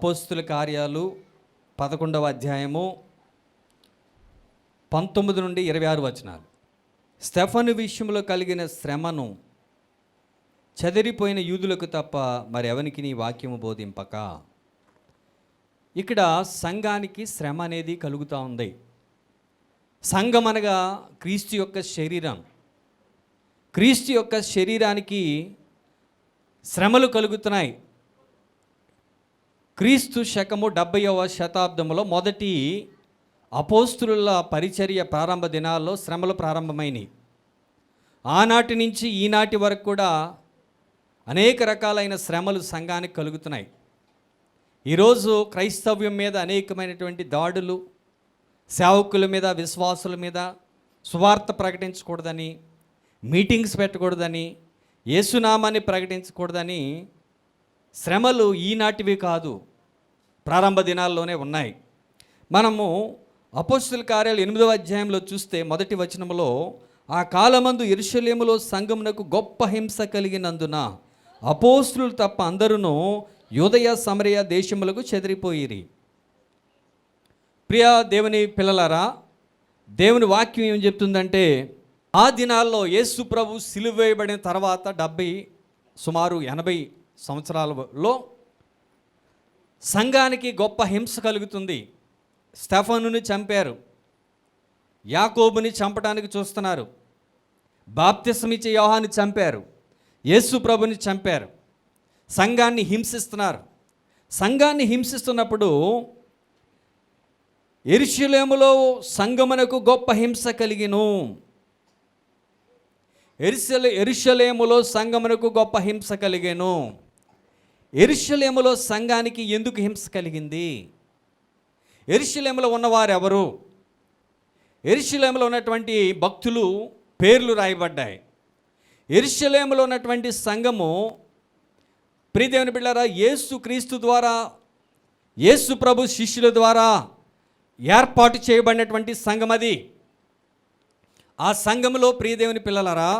అపోస్తుల కార్యాలు 11వ అధ్యాయము 19 నుండి 26 వచనాలు. స్టెఫను విషయంలో కలిగిన శ్రమను చెదిరిపోయిన యూదులకు తప్ప మరి ఎవరికి నీ వాక్యము బోధింపక. ఇక్కడ సంఘానికి శ్రమ అనేది కలుగుతూ ఉంది. సంఘం అనగా క్రీస్తు యొక్క శరీరం. క్రీస్తు యొక్క శరీరానికి శ్రమలు కలుగుతున్నాయి. క్రీస్తు శకము 70వ శతాబ్దంలో మొదటి అపోస్తుల పరిచర్య ప్రారంభ దినాల్లో శ్రమలు ప్రారంభమైనవి. ఆనాటి నుంచి ఈనాటి వరకు కూడా అనేక రకాలైన శ్రమలు సంఘానికి కలుగుతున్నాయి. ఈరోజు క్రైస్తవ్యం మీద అనేకమైనటువంటి దాడులు, సేవకుల మీద, విశ్వాసుల మీద సువార్త ప్రకటించకూడదని, మీటింగ్స్ పెట్టకూడదని, యేసునామాన్ని ప్రకటించకూడదని శ్రమలు ఈనాటివి కాదు, ప్రారంభ దినాల్లోనే ఉన్నాయి. మనము అపోస్తుల కార్యాలు 8వ అధ్యాయంలో చూస్తే మొదటి వచనంలో, ఆ కాలమందు యెరూషలేములో సంఘమునకు గొప్ప హింస కలిగినందున అపోస్తులు తప్ప అందరూ యూదయ సమరయ దేశములకు చెదిరిపోయిరి. ప్రియ దేవుని పిల్లలారా, దేవుని వాక్యం ఏం చెప్తుందంటే, ఆ దినాల్లో యేసు ప్రభు సిలువ వేయబడిన తర్వాత సుమారు 80 సంవత్సరాలలో సంఘానికి గొప్ప హింస కలుగుతుంది. స్టెఫనుని చంపారు, యాకోబుని చంపడానికి చూస్తున్నారు, బాప్తిస్మమిచ్చే యోహాన్ని చంపారు, యేసు ప్రభుని చంపారు, సంఘాన్ని హింసిస్తున్నారు. సంఘాన్ని హింసిస్తున్నప్పుడు యెరూషలేములో సంఘమునకు గొప్ప హింస కలిగిను. యెరూషలేములో సంఘమునకు గొప్ప హింస కలిగెను. యెరూషలేములో సంఘానికి ఎందుకు హింస కలిగింది? యెరూషలేములో ఉన్నవారు ఎవరు? యెరూషలేములో ఉన్నటువంటి భక్తులు పేర్లు రాయబడ్డాయి. యెరూషలేములో ఉన్నటువంటి సంఘము, ప్రియదేవుని బిడ్డలారా, యేసు క్రీస్తు ద్వారా, యేసు ప్రభు శిష్యుల ద్వారా ఏర్పాటు చేయబడినటువంటి సంఘం అది. ఆ సంఘములో ప్రియదేవుని పిల్లలారా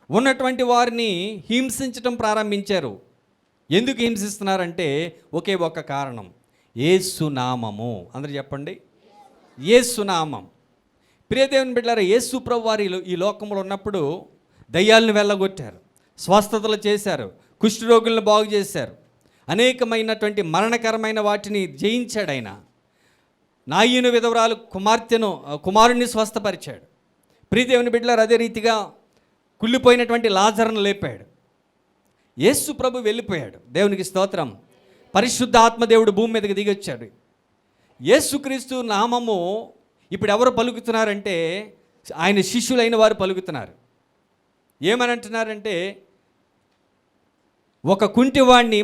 ఉన్నటువంటి వారిని హింసించటం ప్రారంభించారు. ఎందుకు హింసిస్తున్నారంటే ఒకే ఒక కారణం, యేసునామము. అందరూ చెప్పండి, యేసునామం. ప్రియదేవుని బిడ్డలారా, యేసు ప్రభు వారు ఈ లోకంలో ఉన్నప్పుడు దయ్యాలను వెళ్ళగొట్టారు, స్వస్థతలు చేశారు, కుష్ఠరోగులను బాగు చేశారు, అనేకమైనటువంటి మరణకరమైన వాటిని జయించాడు ఆయన. నాయీను విధవరాలు కుమారుణ్ణి స్వస్థపరిచాడు. ప్రియదేవుని బిడ్డలారా, అదే రీతిగా కుళ్ళిపోయినటువంటి లాజరును లేపాడు. యేసు ప్రభు వెళ్ళిపోయాడు, దేవునికి స్తోత్రం. పరిశుద్ధ ఆత్మదేవుడు భూమి మీదకి దిగొచ్చాడు. యేసుక్రీస్తు నామము ఇప్పుడు ఎవరు పలుకుతున్నారంటే ఆయన శిష్యులైన వారు పలుకుతున్నారు. ఏమని అంటున్నారంటే, ఒక కుంటివాడిని,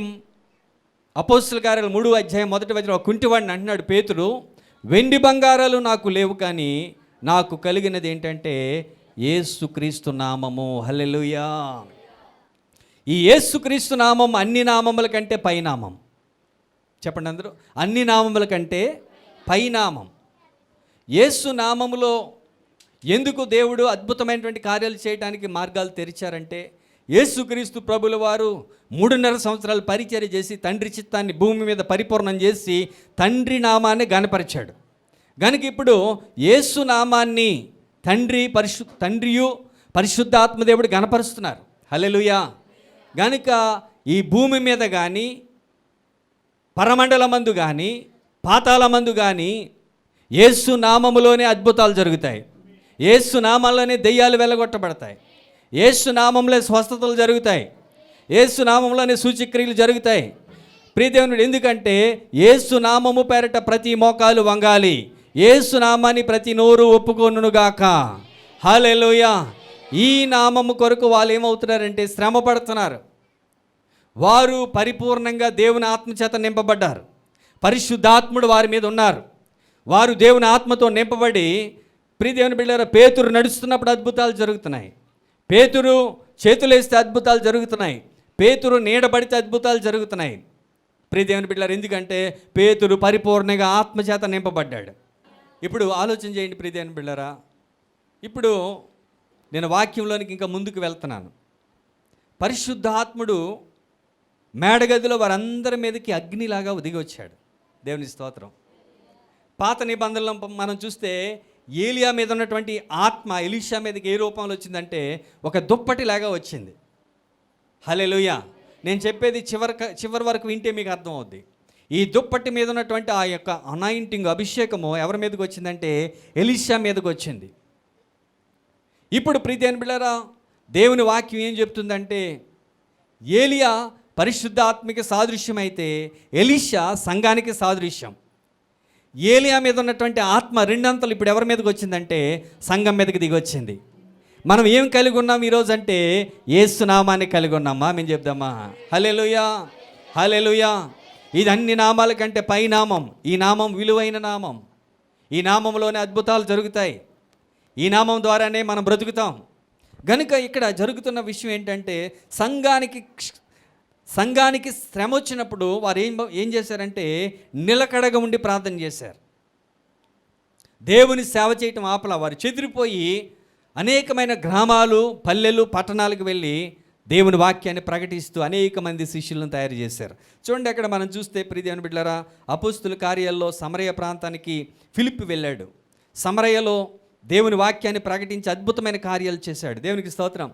అపోస్తుల కార్యాలు 3వ అధ్యాయం 1వ వచనం, ఒక కుంటివాడిని అంటున్నాడు పేతురు, వెండి బంగారాలు నాకు లేవు, కానీ నాకు కలిగినది ఏంటంటే యేసుక్రీస్తు నామము. హల్లెలూయా. ఈ యేసుక్రీస్తు నామం అన్ని నామముల కంటే పైనామం. చెప్పండి అందరూ, అన్ని నామముల కంటే పైనామం. యేసు నామములో ఎందుకు దేవుడు అద్భుతమైనటువంటి కార్యాలు చేయడానికి మార్గాలు తెరిచారంటే, యేసుక్రీస్తు ప్రభుల వారు 3.5 సంవత్సరాలు పరిచర్య చేసి తండ్రి చిత్తాన్ని భూమి మీద పరిపూర్ణం చేసి తండ్రి నామాన్ని గణపరిచాడు. గనుక ఇప్పుడు యేసు నామాన్ని తండ్రియు పరిశుద్ధాత్మదేవుడు గణపరుస్తున్నారు. హల్లెలూయా. గనుక ఈ భూమి మీద కానీ, పరమండలమందు కానీ, పాతాళమందు కానీ యేసు నామములోనే అద్భుతాలు జరుగుతాయి. యేసు నామంలోనే దెయ్యాలు వెళ్ళగొట్టబడతాయి. యేసు నామంలో స్వస్థతలు జరుగుతాయి. యేసు నామంలోనే సూచక్రియలు జరుగుతాయి. ప్రియదేవునుడు, ఎందుకంటే యేసు నామము పేరట ప్రతి మోకాలు వంగాలి, యేసు నామాన్ని ప్రతి నోరు ఒప్పుకొనుగాక. హల్లెలూయా. ఈ నామము కొరకు వాళ్ళు ఏమవుతున్నారంటే శ్రమ పడుతున్నారు. వారు పరిపూర్ణంగా దేవుని ఆత్మచేత నింపబడ్డారు. పరిశుద్ధాత్ముడు వారి మీద ఉన్నారు. వారు దేవుని ఆత్మతో నింపబడి, ప్రియదేవుని బిడ్డలారా, పేతురు నడుస్తున్నప్పుడు అద్భుతాలు జరుగుతున్నాయి. పేతురు చేతులేస్తే అద్భుతాలు జరుగుతున్నాయి. పేతురు నీడబడితే అద్భుతాలు జరుగుతున్నాయి. ప్రియదేవుని బిడ్డలారా, ఎందుకంటే పేతురు పరిపూర్ణంగా ఆత్మచేత నింపబడ్డాడు. ఇప్పుడు ఆలోచన చేయండి ప్రియదేవుని బిడ్డలారా. ఇప్పుడు నేను వాక్యంలోనికి ఇంకా ముందుకు వెళ్తున్నాను. పరిశుద్ధాత్ముడు మేడగదిలో వారందరి మీదకి అగ్నిలాగా దిగి వచ్చాడు. దేవుని స్తోత్రం. పాత నిబంధనలో మనం చూస్తే ఏలియా మీద ఉన్నటువంటి ఆత్మ ఎలీషా మీదకి ఏ రూపంలో వచ్చిందంటే ఒక దుప్పటిలాగా వచ్చింది. హల్లెలూయా. నేను చెప్పేది చివరి వరకు వింటే మీకు అర్థం అవుద్ది. ఈ దుప్పటి మీద ఉన్నటువంటి ఆ యొక్క అనాయింటింగ్ అభిషేకము ఎవరి మీదకి వచ్చిందంటే ఎలీషా మీదకి వచ్చింది. ఇప్పుడు ప్రీతి అని బిడ్డలారా, దేవుని వాక్యం ఏం చెప్తుందంటే ఏలియా పరిశుద్ధ ఆత్మకి సాదృశ్యం అయితే ఎలీషా సంఘానికి సాదృశ్యం. ఏలియా మీద ఉన్నటువంటి ఆత్మ రెండంతలు ఇప్పుడు ఎవరి మీదకి వచ్చిందంటే సంఘం మీదకి దిగి వచ్చింది. మనం ఏం కలిగి ఉన్నాం ఈరోజు అంటే యేసు నామాన్ని కలిగి ఉన్నామా? మేము చెప్దామా? హల్లెలూయా, హల్లెలూయా. ఇది అన్ని నామాల కంటే పై నామం. ఈ నామం విలువైన నామం. ఈ నామంలోనే అద్భుతాలు జరుగుతాయి. ఈ నామం ద్వారానే మనం బ్రతుకుతాం. గనుక ఇక్కడ జరుగుతున్న విషయం ఏంటంటే సంఘానికి శ్రమ వచ్చినప్పుడు వారు ఏం చేశారంటే నిలకడగా ఉండి ప్రార్థన చేశారు. దేవుని సేవ చేయటం ఆపలా. వారు చెదిరిపోయి అనేకమైన గ్రామాలు, పల్లెలు, పట్టణాలకు వెళ్ళి దేవుని వాక్యాన్ని ప్రకటిస్తూ అనేక మంది శిష్యులను తయారు చేశారు. చూడండి, అక్కడ మనం చూస్తే ప్రియ దేవుని బిడ్డలారా, అపోస్తుల కార్యాల్లో సమరయ ప్రాంతానికి ఫిలిప్ వెళ్ళాడు. సమరయలో దేవుని వాక్యాన్ని ప్రకటించి అద్భుతమైన కార్యాలు చేశాడు. దేవునికి స్తోత్రం.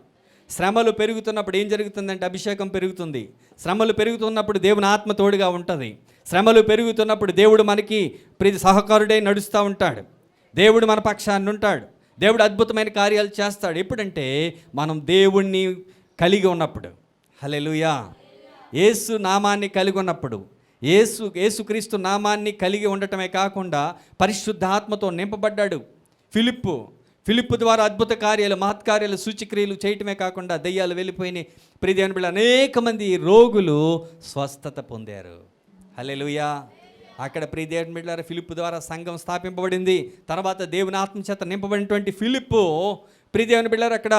శ్రమలు పెరుగుతున్నప్పుడు ఏం జరుగుతుందంటే అభిషేకం పెరుగుతుంది. శ్రమలు పెరుగుతున్నప్పుడు దేవుని ఆత్మ తోడుగా ఉంటుంది. శ్రమలు పెరుగుతున్నప్పుడు దేవుడు మనకి ప్రతి సహకారుడై నడుస్తూ ఉంటాడు. దేవుడు మన పక్షాన్ని ఉంటాడు. దేవుడు అద్భుతమైన కార్యాలు చేస్తాడు. ఎప్పుడంటే మనం దేవుణ్ణి కలిగి ఉన్నప్పుడు. హల్లెలూయా. యేసు నామాన్ని కలిగి ఉన్నప్పుడు, యేసుక్రీస్తు నామాన్ని కలిగి ఉండటమే కాకుండా పరిశుద్ధ ఆత్మతో నింపబడ్డాడు ఫిలిప్పు ద్వారా అద్భుత కార్యాలు, మహత్కార్యాలు, సూచక్రియలు చేయటమే కాకుండా దయ్యాలు వెళ్ళిపోయినాయి. ప్రియ దేవుని బిడ్డ, అనేక మంది రోగులు స్వస్థత పొందారు. హల్లెలూయా. అక్కడ ప్రియ దేవుని బిడ్డలారా, ఫిలిప్పు ద్వారా సంఘం స్థాపింపబడింది. తర్వాత దేవుని ఆత్మ చేత నింపబడినటువంటి ఫిలిప్పు ప్రియ దేవుని బిడ్డలారా అక్కడ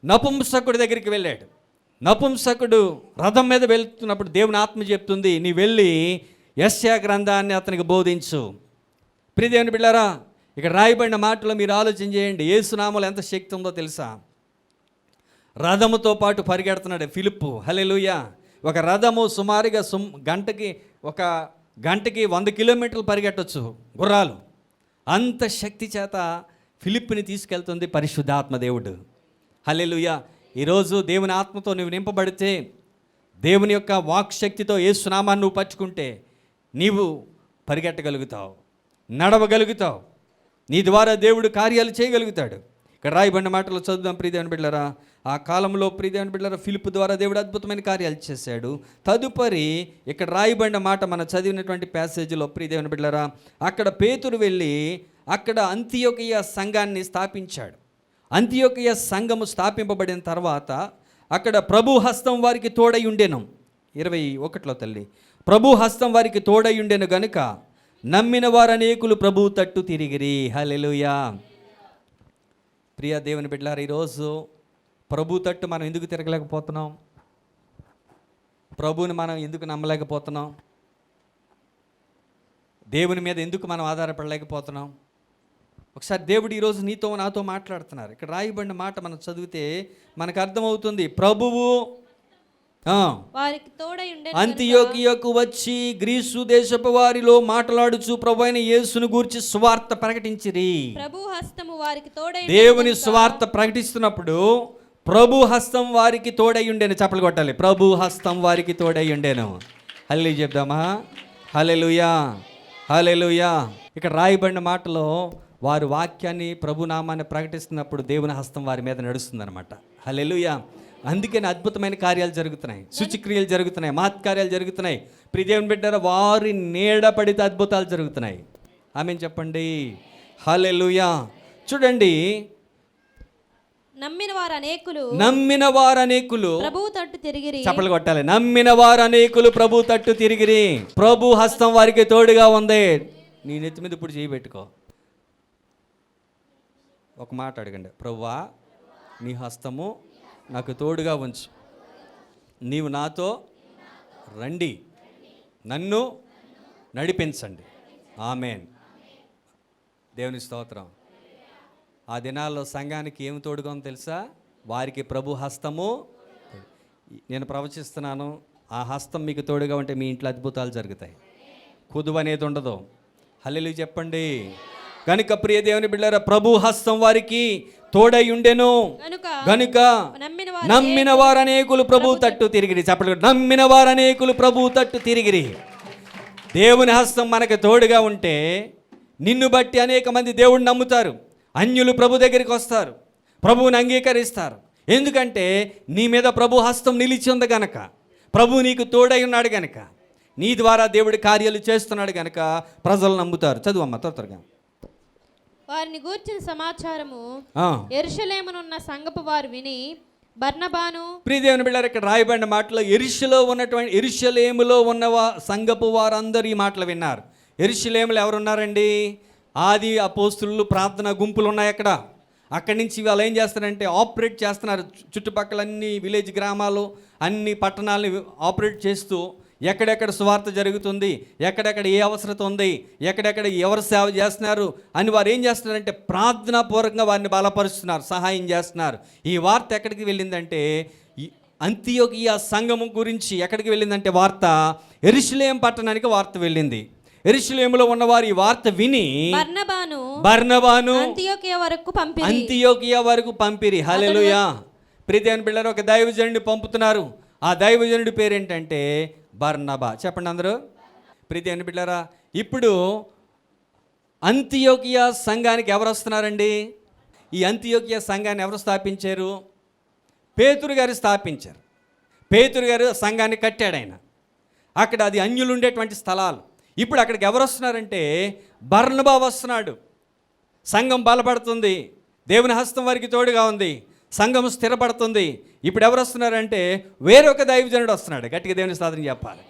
నపుంసకుడి దగ్గరికి వెళ్ళాడు. నపుంసకుడు రథం మీద వెళ్తున్నప్పుడు దేవుని ఆత్మ చెప్తుంది, నీ వెళ్ళి యెషయా గ్రంథాన్ని అతనికి బోధించు. ప్రియ దేవుని బిడ్డలారా, ఇక్కడ రాయబడిన మాటలో మీరు ఆలోచన చేయండి. యేసునామములో ఎంత శక్తి ఉందో తెలుసా? రథముతో పాటు పరిగెడుతున్నాడు ఫిలిప్పు. హల్లెలూయా. ఒక రథము సుమారుగా గంటకి 100 కిలోమీటర్లు పరిగెట్టవచ్చు గుర్రాలు. అంత శక్తి చేత ఫిలిప్పుని తీసుకెళ్తుంది పరిశుద్ధాత్మ దేవుడు. హల్లెలూయా. ఈరోజు దేవుని ఆత్మతో నువ్వు నింపబడితే, దేవుని యొక్క వాక్శక్తితో యేసునామాన్ని నువ్వు పట్టుకుంటే నీవు పరిగెట్టగలుగుతావు, నడవగలుగుతావు. నీ ద్వారా దేవుడు కార్యాలు చేయగలుగుతాడు. ఇక్కడ రాయబడిన మాటలు చదువుదాం ప్రియ దేవుని బిడ్డలారా. ఆ కాలంలో ప్రియ దేవుని బిడ్డలారా ఫిలిప్పు ద్వారా దేవుడు అద్భుతమైన కార్యాలు చేశాడు. తదుపరి ఇక్కడ రాయబడిన మాట మనం చదివినటువంటి ప్యాసేజీలో ప్రియ దేవుని బిడ్డలారా, అక్కడ పేతురు వెళ్ళి అక్కడ అంతియోకియ సంఘాన్ని స్థాపించాడు. అంతియోకియ సంఘము స్థాపింపబడిన తర్వాత అక్కడ ప్రభు హస్తం వారికి తోడై ఉండెను. 21లో తల్లి, ప్రభు హస్తం వారికి తోడై ఉండెను గనుక నమ్మిన వారు అనేకులు ప్రభువు తట్టు తిరిగిరి. హల్లెలూయా. ప్రియ దేవుని బిడ్డలారా, ఈరోజు ప్రభు తట్టు మనం ఎందుకు తిరగలేకపోతున్నాం? ప్రభువుని మనం ఎందుకు నమ్మలేకపోతున్నాం? దేవుని మీద ఎందుకు మనం ఆధారపడలేకపోతున్నాం? ఒకసారి దేవుడు ఈరోజు నీతో నాతో మాట్లాడుతున్నారు. ఇక్కడ రాయబడిన మాట మనం చదివితే మనకు అర్థమవుతుంది. ప్రభువు అంతియోకియకు వచ్చి గ్రీసు దేశపు వారిలో మాట్లాడుచు ప్రభువైన యేసును గూర్చి సువార్త ప్రకటించిరి. దేవుని సువార్త ప్రకటిస్తున్నప్పుడు ప్రభు హస్తం వారికి తోడై ఉండేను. చప్పలు కొట్టాలి. ప్రభు హస్తం వారికి తోడై ఉండేను. హల్లెలూయా చెప్దామా? హల్లెలూయా, హల్లెలూయా. ఇక్కడ రాయబడిన మాటలో వారు వాక్యాన్ని, ప్రభునామాన్ని ప్రకటిస్తున్నప్పుడు దేవుని హస్తం వారి మీద నడుస్తుందన్నమాట. హల్లెలూయా. అందుకని అద్భుతమైన కార్యాలు జరుగుతున్నాయి, సూచక్రియలు జరుగుతున్నాయి, మహత్కార్యాలు జరుగుతున్నాయి. ప్రియ దేవుని బిడ్డలారా, వారి నీడ పడితే అద్భుతాలు జరుగుతున్నాయి. ఆమేన్ చెప్పండి. హల్లెలూయా. చూడండి, నమ్మిన వారు అనేకులు ప్రభువు తట్టు తిరిగిరి. చప్పలు కొట్టాలి. నమ్మిన వారు అనేకులు ప్రభు తట్టు తిరిగిరి. ప్రభు హస్తం వారికి తోడుగా ఉంది. నీ నెత్తి మీద ఇప్పుడు చేయి పెట్టుకో. ఒక మాట అడగండి, ప్రభువా నీ హస్తము నాకు తోడుగా ఉంచు, నీవు నాతో రండి, నన్ను నడిపించండి. ఆమేన్. దేవుని స్తోత్రం. ఆ దినాల్లో సంఘానికి ఏమి తోడుగా ఉందో తెలుసా? వారికి ప్రభు హస్తము. నేను ప్రవచిస్తున్నాను, ఆ హస్తం మీకు తోడుగా ఉంటే మీ ఇంట్లో అద్భుతాలు జరుగుతాయి. కుదువ అనేది ఉండదు. హల్లెలూయా చెప్పండి. కనుక ప్రియ దేవుని బిడ్డలారా, ప్రభు హస్తం వారికి తోడై ఉండెను గనుక నమ్మిన వారు అనేకులు ప్రభు తట్టు తిరిగిరి. చెప్పండి, నమ్మిన వారు అనేకులు ప్రభు తట్టు తిరిగిరి. దేవుని హస్తం మనకు తోడుగా ఉంటే నిన్ను బట్టి అనేక మంది దేవుడిని నమ్ముతారు. అన్యులు ప్రభు దగ్గరికి వస్తారు, ప్రభువుని అంగీకరిస్తారు. ఎందుకంటే నీ మీద ప్రభు హస్తం నిలిచి ఉంది గనక, ప్రభు నీకు తోడై ఉన్నాడు గనక, నీ ద్వారా దేవుడి కార్యాలు చేస్తున్నాడు గనక ప్రజలు నమ్ముతారు. చదువమ్మ త్వరగా. వారిని గూర్చిన సమాచారము యెరూషలేమునున్న సంఘపు వారు విని బర్నబాను. ప్రియ దేవుని బిడ్డలారా, ఇక్కడ రాయబడిన మాటలో యెరూషలేములో ఉన్న సంఘపు వారందరూ ఈ మాటలు విన్నారు. యెరూషలేములో ఎవరున్నారండి? ఆది అపోస్తులు ప్రార్థన గుంపులు ఉన్నాయి అక్కడ. అక్కడి నుంచి వాళ్ళు ఏం చేస్తారంటే ఆపరేట్ చేస్తున్నారు. చుట్టుపక్కల అన్ని విలేజ్ గ్రామాలు, అన్ని పట్టణాలని ఆపరేట్ చేస్తూ ఎక్కడెక్కడ సువార్త జరుగుతుంది, ఎక్కడెక్కడ ఏ అవసరత ఉంది, ఎక్కడెక్కడ ఎవరు సేవ చేస్తున్నారు అని వారు ఏం చేస్తున్నారంటే ప్రార్థనాపూర్వకంగా వారిని బలపరుస్తున్నారు, సహాయం చేస్తున్నారు. ఈ వార్త ఎక్కడికి వెళ్ళిందంటే అంతియోకియ సంఘము గురించి ఎక్కడికి వెళ్ళిందంటే వార్త యెరూషలేము పట్టణానికి వార్త వెళ్ళింది. యెరూషలేములో ఉన్నవారు ఈ వార్త విని బర్నబాను అంతియోకియ వరకు పంపిరి. హల్లెలూయా. ప్రియ దేవుని బిడ్డలారా, ఒక దైవజనుడిని పంపుతున్నారు. ఆ దైవజనుడి పేరేంటంటే బర్నబా. చెప్పండి అందరూ. ప్రియ దేవుని బిడ్డలారా, ఇప్పుడు అంతియోకియ సంఘానికి ఎవరు వస్తున్నారండి? ఈ అంతియోకియ సంఘాన్ని ఎవరు స్థాపించారు? పేతురు గారు స్థాపించారు. పేతురు గారు సంఘాన్ని కట్టాడు ఆయన. అక్కడ అది అన్యులు ఉండేటువంటి స్థలాలు. ఇప్పుడు అక్కడికి ఎవరు వస్తున్నారంటే బర్నబా వస్తున్నాడు. సంఘం బలపడుతుంది, దేవుని హస్తం వారికి తోడుగా ఉంది, సంఘం స్థిరపడుతుంది. ఇప్పుడు ఎవరు వస్తున్నారంటే వేరొక దైవజనుడు వస్తున్నాడు. గట్టిగా దేవుని స్తోత్రం చెప్పాలి.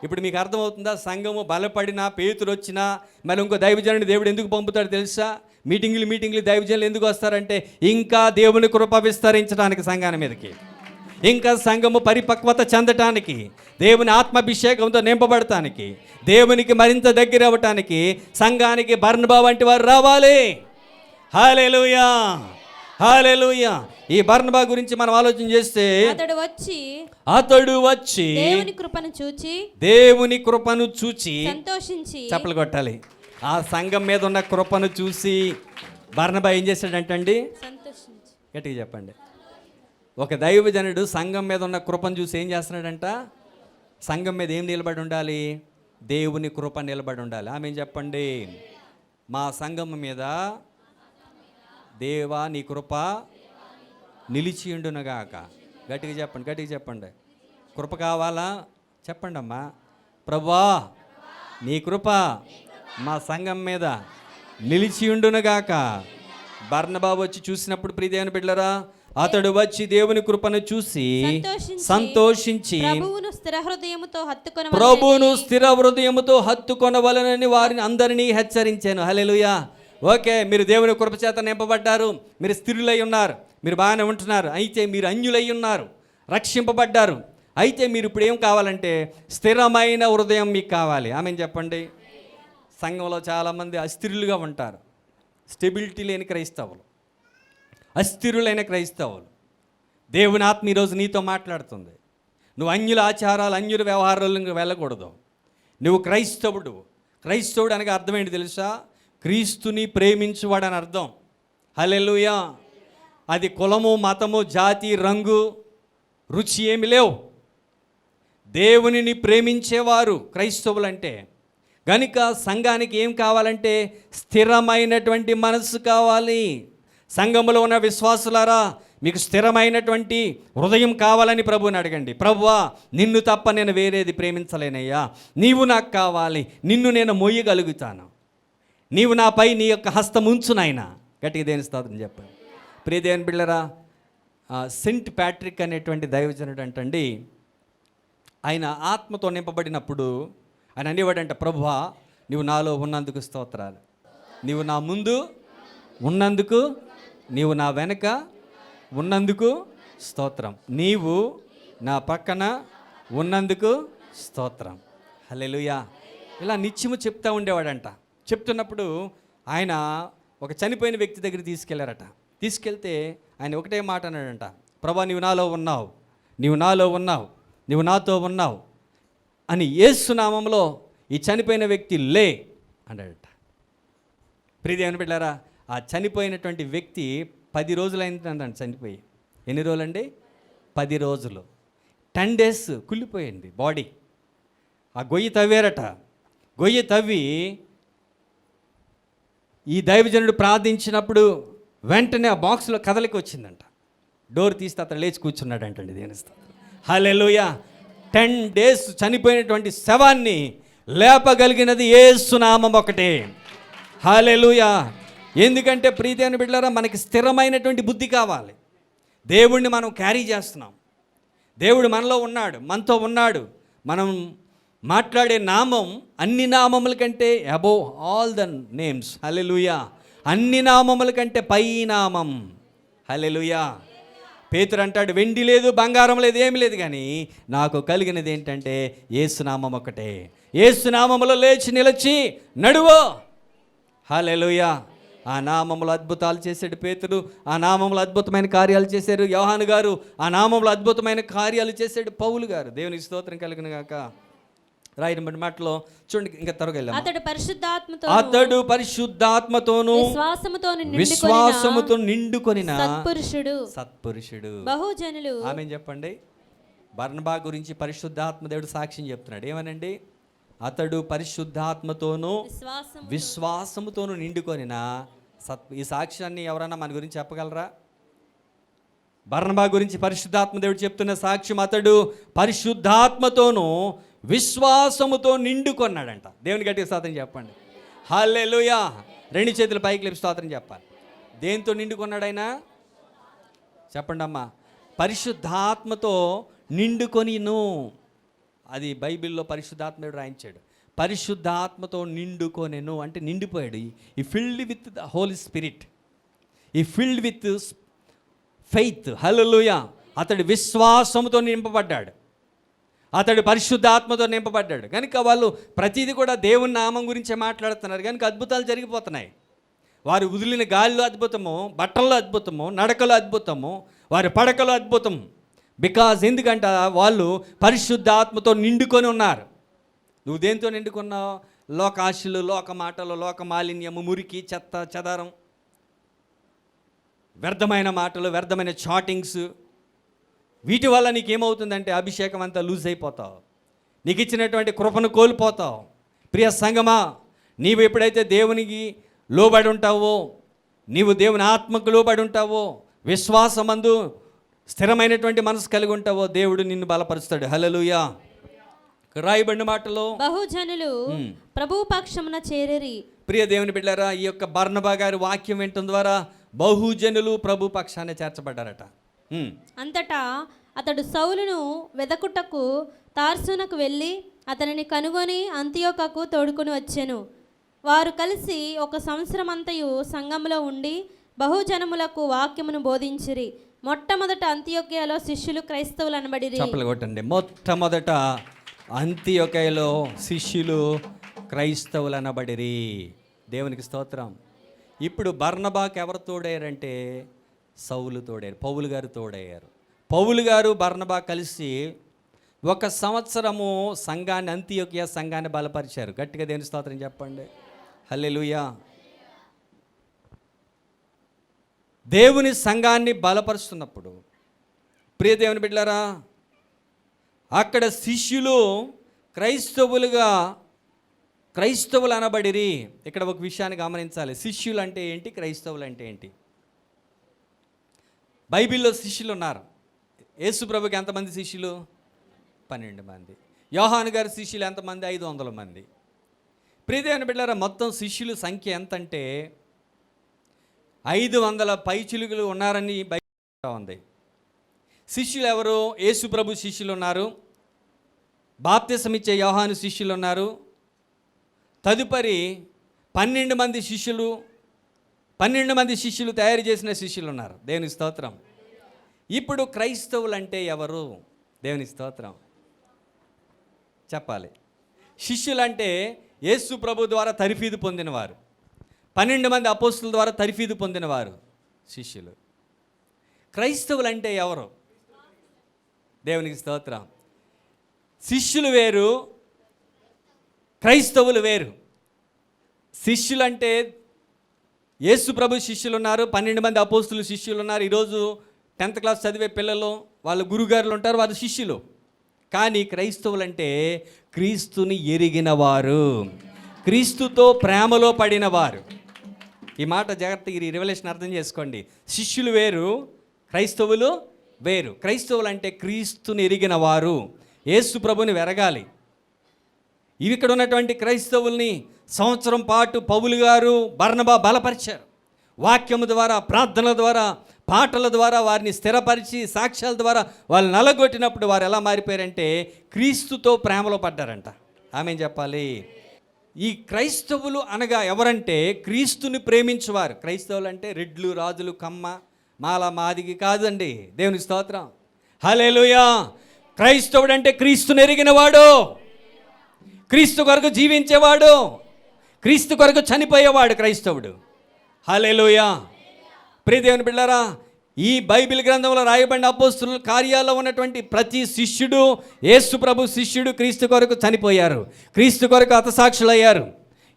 ఇప్పుడు మీకు అర్థమవుతుందా? సంఘము బలపడినా, పేతురు వచ్చినా, మరి ఇంకో దైవజనుడు దేవుడు ఎందుకు పంపుతాడు తెలుసా? మీటింగ్లు దైవజనులు ఎందుకు వస్తారంటే ఇంకా దేవుని కృప విస్తరించడానికి సంఘాన్ని మీదకి, ఇంకా సంఘము పరిపక్వత చెందటానికి, దేవుని ఆత్మాభిషేకంతో నింపబడటానికి, దేవునికి మరింత దగ్గర అవ్వటానికి సంఘానికి బర్నబా వంటి వారు రావాలి. హల్లెలూయా, హల్లెలూయా. ఈ బర్నబా గురించి మనం ఆలోచన చేస్తే అతడు వచ్చి దేవుని కృపను చూచి సంతోషించి, చప్పలు కొట్టాలి. ఆ సంఘం మీద ఉన్న కృపను చూసి బర్నబా ఏం చేశాడంటండి? సంతోషించి. గట్టిగా చెప్పండి. ఒక దైవజనుడు సంఘం మీద ఉన్న కృపను చూసి ఏం చేస్తున్నాడంట? సంఘం మీద ఏం నిలబడి ఉండాలి? దేవుని కృప నిలబడి ఉండాలి. ఆమె చెప్పండి. మా సంఘం మీద దేవా నీ కృప నిలిచి ఉండునుగాక. గట్టిగా చెప్పండి, గట్టిగా చెప్పండి. కృప కావాలా? చెప్పండి అమ్మా. ప్రభువా నీ కృప మా సంఘం మీద నిలిచి ఉండునుగాక. బర్నబా వచ్చి చూసినప్పుడు ప్రియ దేవుని బిడ్డలారా, అతడు వచ్చి దేవుని కృపను చూసి సంతోషించి ప్రభువును స్థిర హృదయముతో హత్తుకొనవలనని వారిని అందరినీ హెచ్చరించాను. హల్లెలూయా. ఓకే, మీరు దేవుని కృప చేత నింపబడ్డారు, మీరు స్థిరులై ఉన్నారు, మీరు బాగానే ఉంటున్నారు. అయితే మీరు అన్యులై ఉన్నారు, రక్షింపబడ్డారు. అయితే మీరు ఇప్పుడు ఏం కావాలంటే స్థిరమైన హృదయం మీకు కావాలి. ఆమెను చెప్పండి. సంఘంలో చాలామంది అస్థిరులుగా ఉంటారు. స్టెబిలిటీ లేని క్రైస్తవులు, అస్థిరులైన క్రైస్తవులు. దేవుని ఆత్మ ఈరోజు నీతో మాట్లాడుతుంది. నువ్వు అన్యుల ఆచారాలు, అన్యుల వ్యవహారాలకు వెళ్ళకూడదు. నువ్వు క్రైస్తవుడు. క్రైస్తవుడు అనగా అర్థం ఏంటి తెలుసా? క్రీస్తుని ప్రేమించువాడని అర్థం. హల్లెలూయా. అది కులము, మతము, జాతి, రంగు, రుచి ఏమి లేవు. దేవునిని ప్రేమించేవారు క్రైస్తవులంటే. గనుక సంఘానికి ఏం కావాలంటే స్థిరమైనటువంటి మనస్సు కావాలి. సంఘములో ఉన్న విశ్వాసులారా, మీకు స్థిరమైనటువంటి హృదయం కావాలని ప్రభువుని అడగండి. ప్రభువా నిన్ను తప్ప నేను వేరేది ప్రేమించలేనయ్యా, నీవు నాకు కావాలి, నిన్ను నేను మోయగలుగుతాను, నీవు నాపై నీ యొక్క హస్తం ఉంచు నాయనా. గట్టిగా దేని స్తోత్రం చెప్పండి. ప్రియ దేవుని బిడ్డలారా, సెయింట్ ప్యాట్రిక్ అనేటువంటి దైవజనుడు అంటండి, ఆయన ఆత్మతో నింపబడినప్పుడు ఆయన అనేవాడంట, ప్రభువా నీవు నాలో ఉన్నందుకు స్తోత్రాలు, నీవు నా ముందు ఉన్నందుకు, నీవు నా వెనక ఉన్నందుకు స్తోత్రం, నీవు నా పక్కన ఉన్నందుకు స్తోత్రం. హల్లెలూయా. ఇలా నిత్యము చెప్తూ ఉండేవాడంట. చెప్తున్నప్పుడు ఆయన ఒక చనిపోయిన వ్యక్తి దగ్గర తీసుకెళ్లారట. తీసుకెళ్తే ఆయన ఒకటే మాట అన్నాడంట, ప్రభా నీవు నాలో ఉన్నావు, నీవు నాలో ఉన్నావు, నీవు నాతో ఉన్నావు అని యేసు నామంలో ఈ చనిపోయిన వ్యక్తి లే అన్నాడట. ప్రియదేవుని బిడ్డలారా, ఆ చనిపోయినటువంటి వ్యక్తి 10 రోజులైందండి చనిపోయి. ఎన్ని రోజులండి? 10 రోజులు. 10 days కుళ్ళిపోయింది బాడీ. ఆ గొయ్యి తవ్వారట. గొయ్యి తవ్వి ఈ దైవజనుడు ప్రార్థించినప్పుడు వెంటనే ఆ బాక్స్లో కదలికి వచ్చిందంట. డోర్ తీస్తే అతను లేచి కూర్చున్నాడంటండి. దేవుని స్తోత్రం. హల్లెలూయా. 10 days చనిపోయినటువంటి శవాన్ని లేపగలిగినది యేసు నామం ఒకటే. హల్లెలూయా. ఎందుకంటే ప్రియదేవుని బిడ్డలారా, మనకి స్థిరమైనటువంటి బుద్ధి కావాలి. దేవుడిని మనం క్యారీ చేస్తున్నాం. దేవుడు మనలో ఉన్నాడు, మనతో ఉన్నాడు. మనం మాట్లాడే నామం అన్ని నామముల కంటే అబోవ్ ఆల్ ద నేమ్స్. హల్లెలూయా. అన్ని నామముల కంటే పై నామం. హల్లెలూయా. పేతురు అంటాడు, వెండి లేదు, బంగారం లేదు, ఏమి లేదు, కానీ నాకు కలిగినది ఏంటంటే యేసునామం ఒకటే. యేసునామములో లేచి నిలిచి నడువో. హల్లెలూయా. ఆ నామములో అద్భుతాలు చేశాడు పేతురు. ఆ నామములో అద్భుతమైన కార్యాలు చేశారు యోహాను గారు. ఆ నామములో అద్భుతమైన కార్యాలు చేశాడు పౌలు గారు. దేవునికి స్తోత్రం కలుగును గాక. రాయడం బట్టి మాటలో చూడండి, ఇంకా త్వరగా వెళ్ళాము. అతడు పరిశుద్ధాత్మతోను విశ్వాసముతో నిండుకొనిన సత్పురుషుడు. బహుజనులు ఆమె చెప్పండి. బర్నబా గురించి పరిశుద్ధాత్మ దేవుడు సాక్ష్యం చెప్తున్నాడు. ఏమనండి? అతడు పరిశుద్ధాత్మతోను విశ్వాసముతోను నిండుకొనిన ఈ సాక్ష్యాన్ని ఎవరైనా మన గురించి చెప్పగలరా? బర్నబా గురించి పరిశుద్ధాత్మ దేవుడు చెప్తున్న సాక్ష్యం, అతడు పరిశుద్ధాత్మతోను విశ్వాసముతో నిండుకొన్నాడంట. దేవుని గట్టిగా స్తోత్రం చెప్పండి. హల్లెలూయా. 2 చేతులు పైకి లేపి స్తోత్రం చెప్పాలి. దేంతో నిండుకొన్నాడైనా? చెప్పండి అమ్మా. పరిశుద్ధాత్మతో నిండుకొనిను. అది బైబిల్లో పరిశుద్ధాత్మ రాయించాడు. పరిశుద్ధాత్మతో నిండుకొనెను అంటే నిండిపోయాడు. ఈ filled with the Holy Spirit, ఈ ఫిల్డ్ విత్ ఫెయిత్. హల్లెలూయా. అతడు విశ్వాసముతో నింపబడ్డాడు. అతడు పరిశుద్ధాత్మతో నింపబడ్డాడు. కనుక వాళ్ళు ప్రతిదీ కూడా దేవుని నామం గురించే మాట్లాడుతున్నారు. కనుక అద్భుతాలు జరిగిపోతున్నాయి. వారు వదిలిన గాలిలో అద్భుతము, బట్టల్లో అద్భుతము, నడకలో అద్భుతము, వారి పడకలో అద్భుతం. బికాజ్ ఎందుకంటే వాళ్ళు పరిశుద్ధాత్మతో నిండుకొని ఉన్నారు. నువ్వు దేంతో నిండుకున్నావు? లోకాశలు, లోక మాటలు, లోక మాలిన్యము, మురికి, చెత్త చెదారం, వ్యర్థమైన మాటలు, వ్యర్థమైన చాటింగ్స్. వీటి వల్ల నీకేమవుతుందంటే అభిషేకం అంతా లూజ్ అయిపోతావు. నీకు ఇచ్చినటువంటి కృపను కోల్పోతావు. ప్రియ సంగమా, నీవు ఎప్పుడైతే దేవునికి లోబడి ఉంటావో, నీవు దేవుని ఆత్మకు లోబడి ఉంటావో, విశ్వాసమందు స్థిరమైనటువంటి మనసు కలిగి ఉంటావో, దేవుడు నిన్ను బలపరుస్తాడు. హల్లెలూయా. రాయబడిన మాటలో బహుజనులు ప్రభు పక్షమున చేరిరి. ప్రియ దేవుని బిడ్డలారా, ఈ యొక్క బర్నబా గారి వాక్యం వినటం ద్వారా బహుజనులు ప్రభు పక్షాన్ని చేర్చబడ్డారట. అంతటా అతడు సౌలును వెదకుటకు తార్సునకు వెళ్ళి అతనిని కనుగొని అంతియోకకు తోడుకుని వచ్చెను. వారు కలిసి 1 సంవత్సరం అంతయు సంఘములో ఉండి బహుజనములకు వాక్యమును బోధించిరి. మొట్టమొదట అంతియోక్యలో శిష్యులు క్రైస్తవులు అనబడిరి. చప్పట్లు కొట్టండి. మొట్టమొదట అంతియోక్యలో శిష్యులు క్రైస్తవులు అనబడిరి. దేవునికి స్తోత్రం. ఇప్పుడు బర్నబాకి ఎవరు తోడయ్యారంటే సౌలు తోడారు, పౌలు గారు తోడయ్యారు. పౌలు గారు బర్నబా కలిసి 1 సంవత్సరము సంఘాన్ని, అంతియోక్య సంఘాన్ని బలపరిచారు. గట్టిగా దేవుని స్తోత్రం చెప్పండి. హల్లెలూయా. దేవుని సంఘాన్ని బలపరుస్తున్నప్పుడు ప్రియ దేవుని బిడ్డలారా, అక్కడ శిష్యులు క్రైస్తవులు అనబడిరి. ఇక్కడ ఒక విషయాన్ని గమనించాలి. శిష్యులు అంటే ఏంటి, క్రైస్తవులు అంటే ఏంటి? బైబిల్లో శిష్యులు ఉన్నారు. యేసు ప్రభుకి ఎంతమంది శిష్యులు? 12 మంది. యోహాను గారి శిష్యులు ఎంతమంది? 500 మంది. ప్రియ దేవుని బిడ్డలారా, మొత్తం శిష్యుల సంఖ్య ఎంతంటే 500 పైచిలుగులు ఉన్నారని బైబిల్ ఉంది. శిష్యులు ఎవరు? యేసు ప్రభు శిష్యులు ఉన్నారు, బాప్తిసం ఇచ్చే యోహాను శిష్యులు ఉన్నారు, తదుపరి 12 మంది శిష్యులు, 12 మంది శిష్యులు తయారు చేసిన శిష్యులు ఉన్నారు. దేవుని స్తోత్రం. ఇప్పుడు క్రైస్తవులు అంటే ఎవరు? దేవుని స్తోత్రం చెప్పాలి. శిష్యులు అంటే యేసు ప్రభు ద్వారా తరిఫీదు పొందినవారు. 12 మంది అపోస్తుల ద్వారా తరిఫీదు పొందినవారు శిష్యులు. క్రైస్తవులు అంటే ఎవరు? దేవునికి స్తోత్రం. శిష్యులు వేరు, క్రైస్తవులు వేరు. శిష్యులు అంటే యేసు ప్రభు శిష్యులు ఉన్నారు, 12 మంది అపోస్తులు శిష్యులు ఉన్నారు. ఈరోజు 10th క్లాస్ చదివే పిల్లలు వాళ్ళ గురుగారులు ఉంటారు, వారు శిష్యులు. కానీ క్రైస్తవులు అంటే క్రీస్తుని ఎరిగిన వారు, క్రీస్తుతో ప్రేమలో పడిన వారు. ఈ మాట జాగ్రత్తగా ఈ రివల్యూషన్ అర్థం చేసుకోండి. శిష్యులు వేరు, క్రైస్తవులు వేరు. క్రైస్తవులు అంటే క్రీస్తుని ఎరిగిన వారు, యేసు ప్రభుని వెరగాలి. ఇవి ఇక్కడ ఉన్నటువంటి క్రైస్తవుల్ని సంవత్సరం పాటు పౌలు గారు, బర్నబా బలపరిచారు. వాక్యము ద్వారా, ప్రార్థనల ద్వారా, పాటల ద్వారా వారిని స్థిరపరిచి, సాక్ష్యాల ద్వారా వాళ్ళు నలగొట్టినప్పుడు వారు ఎలా మారిపోయారంటే క్రీస్తుతో ప్రేమలో పడ్డారంట. ఆమెం చెప్పాలి. ఈ క్రైస్తవులు అనగా ఎవరంటే క్రీస్తుని ప్రేమించేవారు. క్రైస్తవులు అంటే రెడ్లు, రాజులు, కమ్మ, మాల, మాదిగి కాదండి. దేవుని స్తోత్రం, హల్లెలూయా. క్రైస్తవుడు అంటే క్రీస్తుని ఎరిగినవాడు, క్రీస్తు కొరకు జీవించేవాడు, క్రీస్తు కొరకు చనిపోయేవాడు క్రైస్తవుడు. హల్లెలూయా. ప్రియ దేవుని బిడ్డలారా, ఈ బైబిల్ గ్రంథంలో రాయబడిన అపోస్తలుల కార్యాల్లో ఉన్నటువంటి ప్రతి శిష్యుడు, యేసు ప్రభు శిష్యుడు క్రీస్తు కొరకు చనిపోయారు, క్రీస్తు కొరకు హతసాక్షులయ్యారు.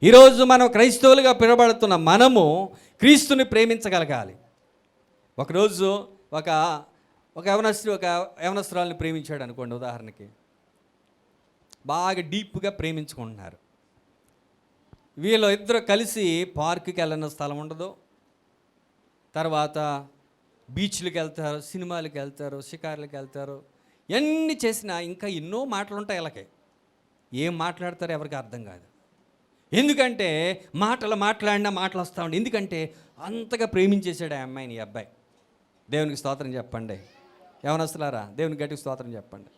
ఈరోజు మనం క్రైస్తవులుగా పిలువబడుతున్న మనము క్రీస్తుని ప్రేమించగలగాలి. ఒకరోజు ఒక యవనస్తురాల్ని ప్రేమించాడు అనుకోండి. ఉదాహరణకి బాగా డీప్గా ప్రేమించుకుంటున్నారు. వీళ్ళు ఇద్దరు కలిసి పార్కుకి వెళ్ళిన స్థలం ఉండదు, తర్వాత బీచ్లకు వెళ్తారు, సినిమాలకు వెళ్తారు, షికార్లకు వెళ్తారు. ఎన్ని చేసినా ఇంకా ఎన్నో మాటలు ఉంటాయి. వీళ్ళకి ఏం మాట్లాడతారో ఎవరికి అర్థం కాదు. ఎందుకంటే మాట్లాడినా మాటలు వస్తూ ఉండే. ఎందుకంటే అంతగా ప్రేమించేశాడు ఆ అమ్మాయిని, ఈ అబ్బాయి. దేవునికి స్తోత్రం చెప్పండి. యవనస్తులారా, దేవునికి గట్టిగా స్తోత్రం చెప్పండి.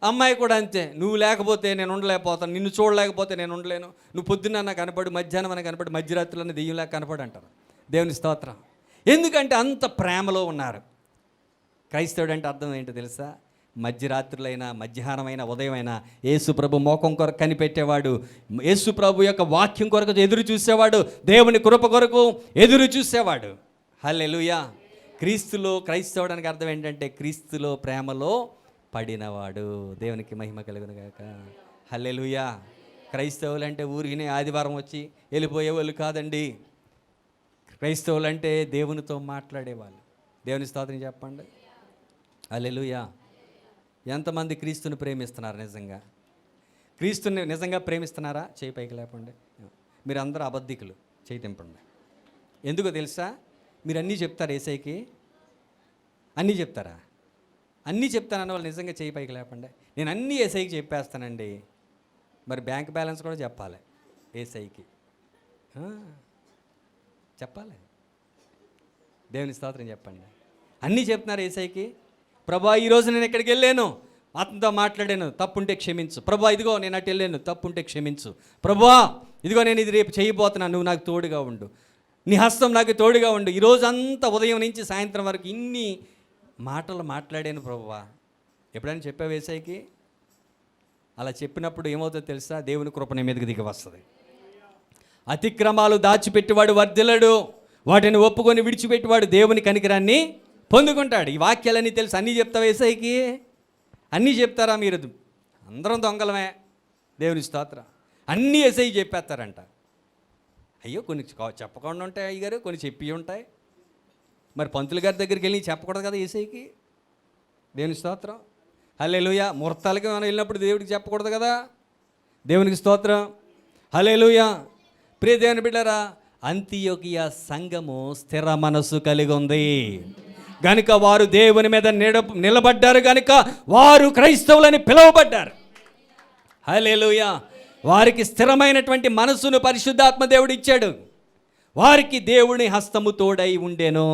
అమ్మాయి కూడా అంతే. నువ్వు లేకపోతే నేను ఉండలేకపోతాను, నిన్ను చూడలేకపోతే నేను ఉండలేను, నువ్వు పొద్దున్న కనపడు, మధ్యాహ్నం కనపడు, మధ్యరాత్రులన్న దెయ్యంలా కనపడు అంటారు. దేవుని స్తోత్రం. ఎందుకంటే అంత ప్రేమలో ఉన్నారు. క్రైస్తవుడు అంటే అర్థం ఏంటో తెలుసా? మధ్యరాత్రులైనా, మధ్యాహ్నమైనా, ఉదయమైనా యేసు ప్రభు మోకం కొరకు కనిపెట్టేవాడు, యేసు ప్రభు యొక్క వాక్యం కొరకు ఎదురు చూసేవాడు, దేవుని కృప కొరకు ఎదురు చూసేవాడు. హల్లెలూయా. క్రీస్తులో క్రైస్తవుడానికి అర్థం ఏంటంటే క్రీస్తులో ప్రేమలో పడినవాడు. దేవునికి మహిమ కలుగును గాక. హల్లెలూయా. క్రైస్తవులు అంటే ఊరికినే ఆదివారం వచ్చి వెళ్ళిపోయే వాళ్ళు కాదండి. క్రైస్తవులు అంటే దేవునితో మాట్లాడేవాళ్ళు. దేవుని స్తోత్రం చెప్పండి. హల్లెలూయా. ఎంతమంది క్రీస్తుని ప్రేమిస్తున్నారు? నిజంగా క్రీస్తుని నిజంగా ప్రేమిస్తున్నారా? చేయి పైకి లేపండి. మీరు అందరూ అబద్ధికులు, చేయి తెంపండి. ఎందుకో తెలుసా? మీరు అన్నీ చెప్తారు యేసయ్యకి, అన్నీ చెప్తారా? అన్నీ చెప్తానన్న వాళ్ళు నిజంగా చేయి పైకి లేపండి. నేను అన్నీ యేసయ్యకి చెప్పేస్తానండి. మరి బ్యాంక్ బ్యాలెన్స్ కూడా చెప్పాలి యేసయ్యకి, చెప్పాలి. దేవుని స్తోత్రం చెప్పండి. అన్నీ చెప్తున్నారు యేసయ్యకి. ప్రభా ఈరోజు నేను ఎక్కడికి వెళ్ళాను, అతనితో మాట్లాడాను, తప్పుంటే క్షమించు. ప్రభా ఇదిగో నేను అటు వెళ్ళాను, తప్పుంటే క్షమించు. ప్రభా ఇదిగో నేను ఇది రేపు చేయబోతున్నాను, నువ్వు నాకు తోడుగా ఉండు, నీ హస్తం నాకు తోడుగా ఉండు. ఈరోజు అంతా ఉదయం నుంచి సాయంత్రం వరకు ఇన్ని మాటలు మాట్లాడాను ప్రభువా. ఎప్పుడైనా చెప్పావు యేసయ్యకి? అలా చెప్పినప్పుడు ఏమవుతుందో తెలుసా? దేవుని కృప నీ మీదకి దిగి వస్తుంది. అతిక్రమాలు దాచిపెట్టేవాడు వర్ధిల్లడు, వాటిని ఒప్పుకొని విడిచిపెట్టేవాడు దేవుని కనికరాన్ని పొందుకుంటాడు. ఈ వాక్యాలన్నీ తెలుసు. అన్నీ చెప్తావు యేసయ్యకి? అన్నీ చెప్తారా మీరు? అందరం దొంగలమే. దేవుని స్తోత్రం. అన్నీ యేసయ్యకి చెప్పేస్తారంట. అయ్యో కొన్ని చెప్పకుండా ఉంటాయి అయ్యగారు, కొన్ని చెప్పి ఉంటాయి. మరి పంతులు గారి దగ్గరికి వెళ్ళి చెప్పకూడదు కదా యేసయ్యకి? దేవుని స్తోత్రం. హల్లెలూయా. ముహూర్తాలకి మనం వెళ్ళినప్పుడు దేవుడికి చెప్పకూడదు కదా? దేవునికి స్తోత్రం. హల్లెలూయా. ప్రియ దేవుని బిడ్డలారా, అంతియోకియ సంఘము స్థిర మనసు కలిగి ఉంది గనుక వారు దేవుని మీద నిలబడ్డారు, గనుక వారు క్రైస్తవులని పిలువబడ్డారు. హల్లెలూయా. వారికి స్థిరమైనటువంటి మనసును పరిశుద్ధాత్మ దేవుడు ఇచ్చాడు. వారికి దేవుని హస్తము తోడై ఉండెను.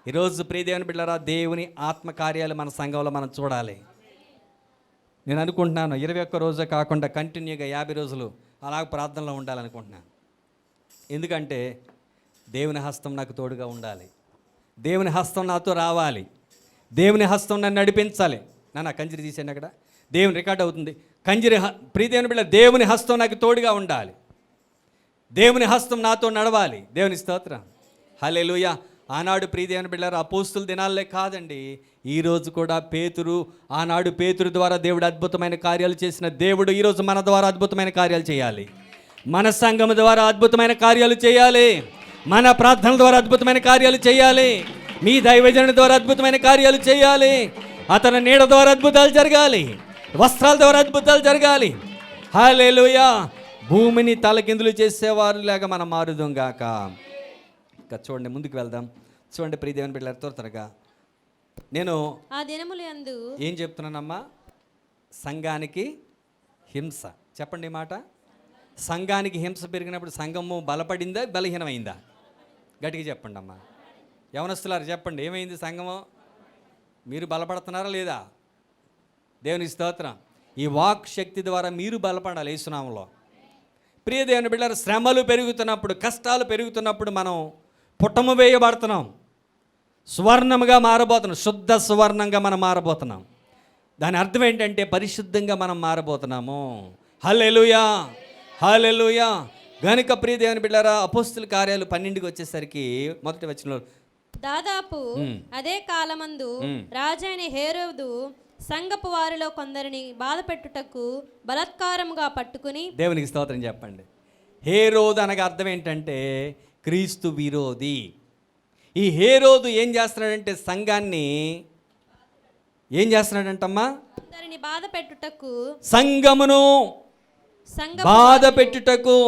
ఈరోజు ప్రియ దేవుని బిడ్డలారా, దేవుని ఆత్మకార్యాలు మన సంఘంలో మనం చూడాలి. నేను అనుకుంటున్నాను 21 రోజే కాకుండా కంటిన్యూగా 50 రోజులు అలాగ ప్రార్థనలో ఉండాలనుకుంటున్నాను. ఎందుకంటే దేవుని హస్తం నాకు తోడుగా ఉండాలి, దేవుని హస్తం నాతో రావాలి, దేవుని హస్తం నన్ను నడిపించాలి. నాన్న కంజిరి తీసాను అక్కడ, దేవుని రికార్డ్ అవుతుంది. కంజిరి ప్రియ దేవుని బిడ్డ, దేవుని హస్తం నాకు తోడుగా ఉండాలి, దేవుని హస్తం నాతో నడవాలి. దేవుని స్తోత్రం. హల్లెలూయా. ఆనాడు ప్రియదేవుని బిడ్డలారా అపోస్తుల దినాలే కాదండి, ఈరోజు కూడా పేతురు, ఆనాడు పేతురు ద్వారా దేవుడు అద్భుతమైన కార్యాలు చేసిన దేవుడు ఈరోజు మన ద్వారా అద్భుతమైన కార్యాలు చేయాలి. మన సంఘం ద్వారా అద్భుతమైన కార్యాలు చేయాలి. మన ప్రార్థనల ద్వారా అద్భుతమైన కార్యాలు చేయాలి. మీ దైవజనుడి ద్వారా అద్భుతమైన కార్యాలు చేయాలి. అతని నీడ ద్వారా అద్భుతాలు జరగాలి. వస్త్రాల ద్వారా అద్భుతాలు జరగాలి. హల్లెలూయా. భూమిని తలకిందులు చేసేవారు లాగా మనం మారుదాం గాక. ఇంకా చూడండి, ముందుకు వెళ్దాం. చూడండి ప్రియదేవుని బిడ్డలారా, త్వరగా నేను ఆ దినముల యందు ఏం చెప్తున్నానమ్మా? సంఘానికి హింస. చెప్పండి ఈ మాట. సంఘానికి హింస పెరిగినప్పుడు సంఘము బలపడిందా బలహీనమైందా? గట్టిగా చెప్పండి అమ్మా. యవనస్తులారు చెప్పండి, ఏమైంది సంఘము? మీరు బలపడుతున్నారా లేదా? దేవునికి స్తోత్రం. ఈ వాక్ శక్తి ద్వారా మీరు బలపడాలి యేసునామములో. ప్రియ దేవుని బిడ్డలారా, శ్రమలు పెరుగుతున్నప్పుడు, కష్టాలు పెరుగుతున్నప్పుడు మనం పుట్టము వేయబడుతున్నాం. సువర్ణముగా మారబోతున్నాం. శుద్ధ సువర్ణంగా మనం మారబోతున్నాం. దాని అర్థం ఏంటంటే పరిశుద్ధంగా మనం మారబోతున్నాము. హల్లెలూయా, హల్లెలూయా. గనుక ప్రియ దేవుని బిడ్డలారా, అపోస్తుల కార్యాలు 12కి వచ్చేసరికి మొదటి వచనంలో దాదాపు అదే కాలమందు రాజైన హేరోదు సంఘపు వారిలో కొందరిని బాధ పెట్టుటకు బలాత్కారముగా పట్టుకుని. దేవునికి స్తోత్రం చెప్పండి. హేరోదు అనగా అర్థం ఏంటంటే క్రీస్తు విరోధి. ఈ హేరోదు ఏం చేస్తున్నాడంటే సంఘాన్ని ఏం చేస్తున్నాడంటమ్మా? కొందరిని బాధ పెట్టుటకు, సంఘమును బాధ పెట్టుటకు.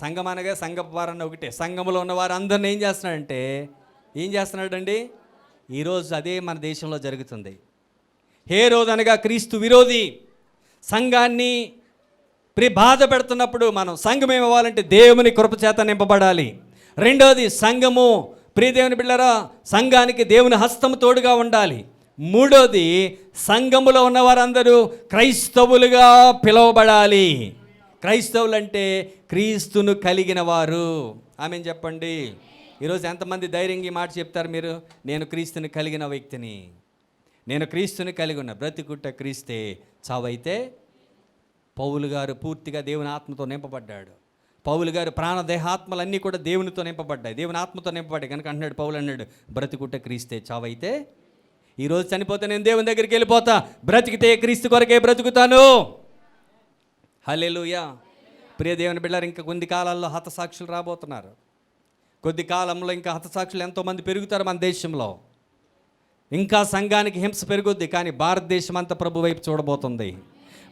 సంఘం అనగా సంఘపు వారన్న ఒకటే. సంఘములో ఉన్న వారు అందరిని ఏం చేస్తున్నాడంటే, ఏం చేస్తున్నాడండి? ఈరోజు అదే మన దేశంలో జరుగుతుంది. హేరోదు అనగా క్రీస్తు విరోధి. సంఘాన్ని బాధ పెడుతున్నప్పుడు మనం సంఘం ఏమవ్వాలంటే దేవుని కృపచేత నింపబడాలి. రెండోది, సంఘము ప్రియ దేవుని బిడ్డలారా, సంఘానికి దేవుని హస్తము తోడుగా ఉండాలి. మూడోది, సంఘములో ఉన్న వారందరూ క్రైస్తవులుగా పిలువబడాలి. క్రైస్తవులు అంటే క్రీస్తును కలిగిన వారు. ఆమెను చెప్పండి. ఈరోజు ఎంతమంది ధైర్యంగా ఈ మాట చెప్తారు మీరు? నేను క్రీస్తుని కలిగిన వ్యక్తిని, నేను క్రీస్తుని కలిగి ఉన్న. బ్రతికుట్ట క్రీస్తే, చావైతే. పౌలు గారు పూర్తిగా దేవుని ఆత్మతో నింపబడ్డాడు. పౌలు గారు ప్రాణదేహాత్మలన్నీ కూడా దేవునితో నింపబడ్డాయి, దేవుని ఆత్మతో నింపబడ్డాయి. కనుక అంటున్నాడు, పౌలు అన్నాడు, బ్రతికుట్ట క్రీస్తే, చావైతే. ఈరోజు చనిపోతే నేను దేవుని దగ్గరికి వెళ్ళిపోతా, బ్రతికితే క్రీస్తు కొరకే బ్రతుకుతాను. హల్లెలూయా. ప్రియ దేవుని బిడ్డలారా, ఇంకా కొద్ది కాలాల్లో హతసాక్షులు రాబోతున్నారు. కొద్ది కాలంలో ఇంకా హతసాక్షులు ఎంతోమంది పెరుగుతారు మన దేశంలో. ఇంకా సంఘానికి హింస పెరుగుద్ది. కానీ భారతదేశం అంతా ప్రభు వైపు చూడబోతుంది.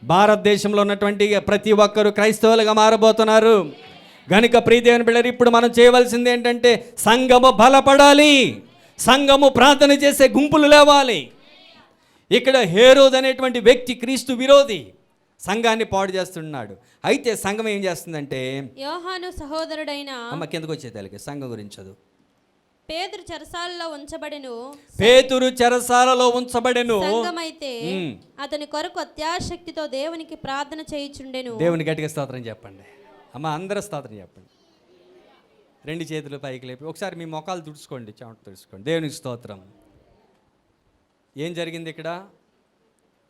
భారతదేశంలో ఉన్నటువంటి ప్రతి ఒక్కరూ క్రైస్తవులుగా మారబోతున్నారు. గనుక ప్రియ దేవుని బిడ్డలారా, ఇప్పుడు మనం చేయవలసింది ఏంటంటే సంఘము బలపడాలి. సంఘము ప్రార్థన చేసే గుంపులు లేవాలి. ఇక్కడ హేరోదు అనేటువంటి వ్యక్తి క్రీస్తు విరోధి, సంఘాన్ని పాడు చేస్తున్నాడు. అయితే సంఘం ఏం చేస్తుందంటే, యోహాను సహోదరుడైన కిందకు వచ్చేదానికి సంఘం గురించి చదువు. పేతురు చెరసాలలో ఉంచబడెను. పేతురు చెరసాలలో ఉంచబడెను. సంఘమైతే అతని కొరకు అత్యాశక్తితో దేవునికి ప్రార్థన చేయుచుండెను. దేవుని గట్టిగా స్తోత్రం చెప్పండి అమ్మ. అందరూ స్తోత్రం చెప్పండి. రెండు చేతులు పైకి లేపి ఒకసారి మీ మొఖాలు తుడుచుకోండి, చెమట తుడుచుకోండి. దేవునికి స్తోత్రం. ఏం జరిగింది ఇక్కడ?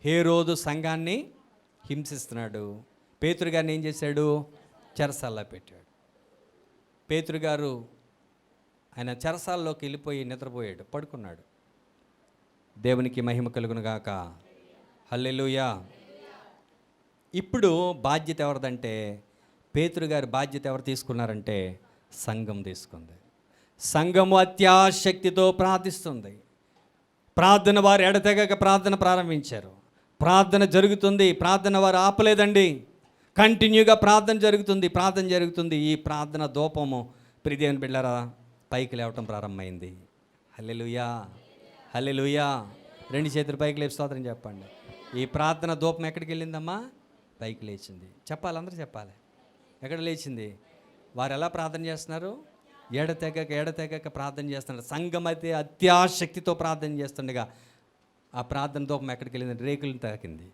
హేరోదు సంఘాన్ని హింసిస్తున్నాడు. పేతురు గారిని ఏం చేశాడు? చెరసాల్లో పెట్టాడు. పేతురు గారు ఆయన చెరసాల్లోకి వెళ్ళిపోయి నిద్రపోయాడు, పడుకున్నాడు. దేవునికి మహిమ కలుగును గాక. హల్లెలూయా. ఇప్పుడు బాధ్యత ఎవరిదంటే, పేతురు గారి బాధ్యత ఎవరు తీసుకున్నారంటే సంఘం తీసుకుంది. సంఘము అత్యాశక్తితో ప్రార్థిస్తుంది. ప్రార్థన వారు ఎడతెగక ప్రార్థన ప్రారంభించారు. ప్రార్థన జరుగుతుంది. ప్రార్థన వారు ఆపలేదండి. కంటిన్యూగా ప్రార్థన జరుగుతుంది. ఈ ప్రార్థన ధూపము ప్రియ దేవుని బిడ్డలారా పైకి లేవటం ప్రారంభమైంది. హల్లెలూయా, హల్లెలూయా. రెండు చేతులు పైకి లేపి స్తోత్రం చెప్పండి. ఈ ప్రార్థన ధూపం ఎక్కడికి వెళ్ళిందమ్మా? పైకి లేచింది. చెప్పాలి, అందరూ చెప్పాలి. ఎక్కడ లేచింది? వారు ఎలా ప్రార్థన చేస్తున్నారు? ఎడతెగక ప్రార్థన చేస్తున్నారు. సంఘం అయితే అత్యాశక్తితో ప్రార్థన చేస్తుండగా ఆ ప్రార్థన ధూపం ఎక్కడికి వెళ్ళింది? రేకులు తాకింది.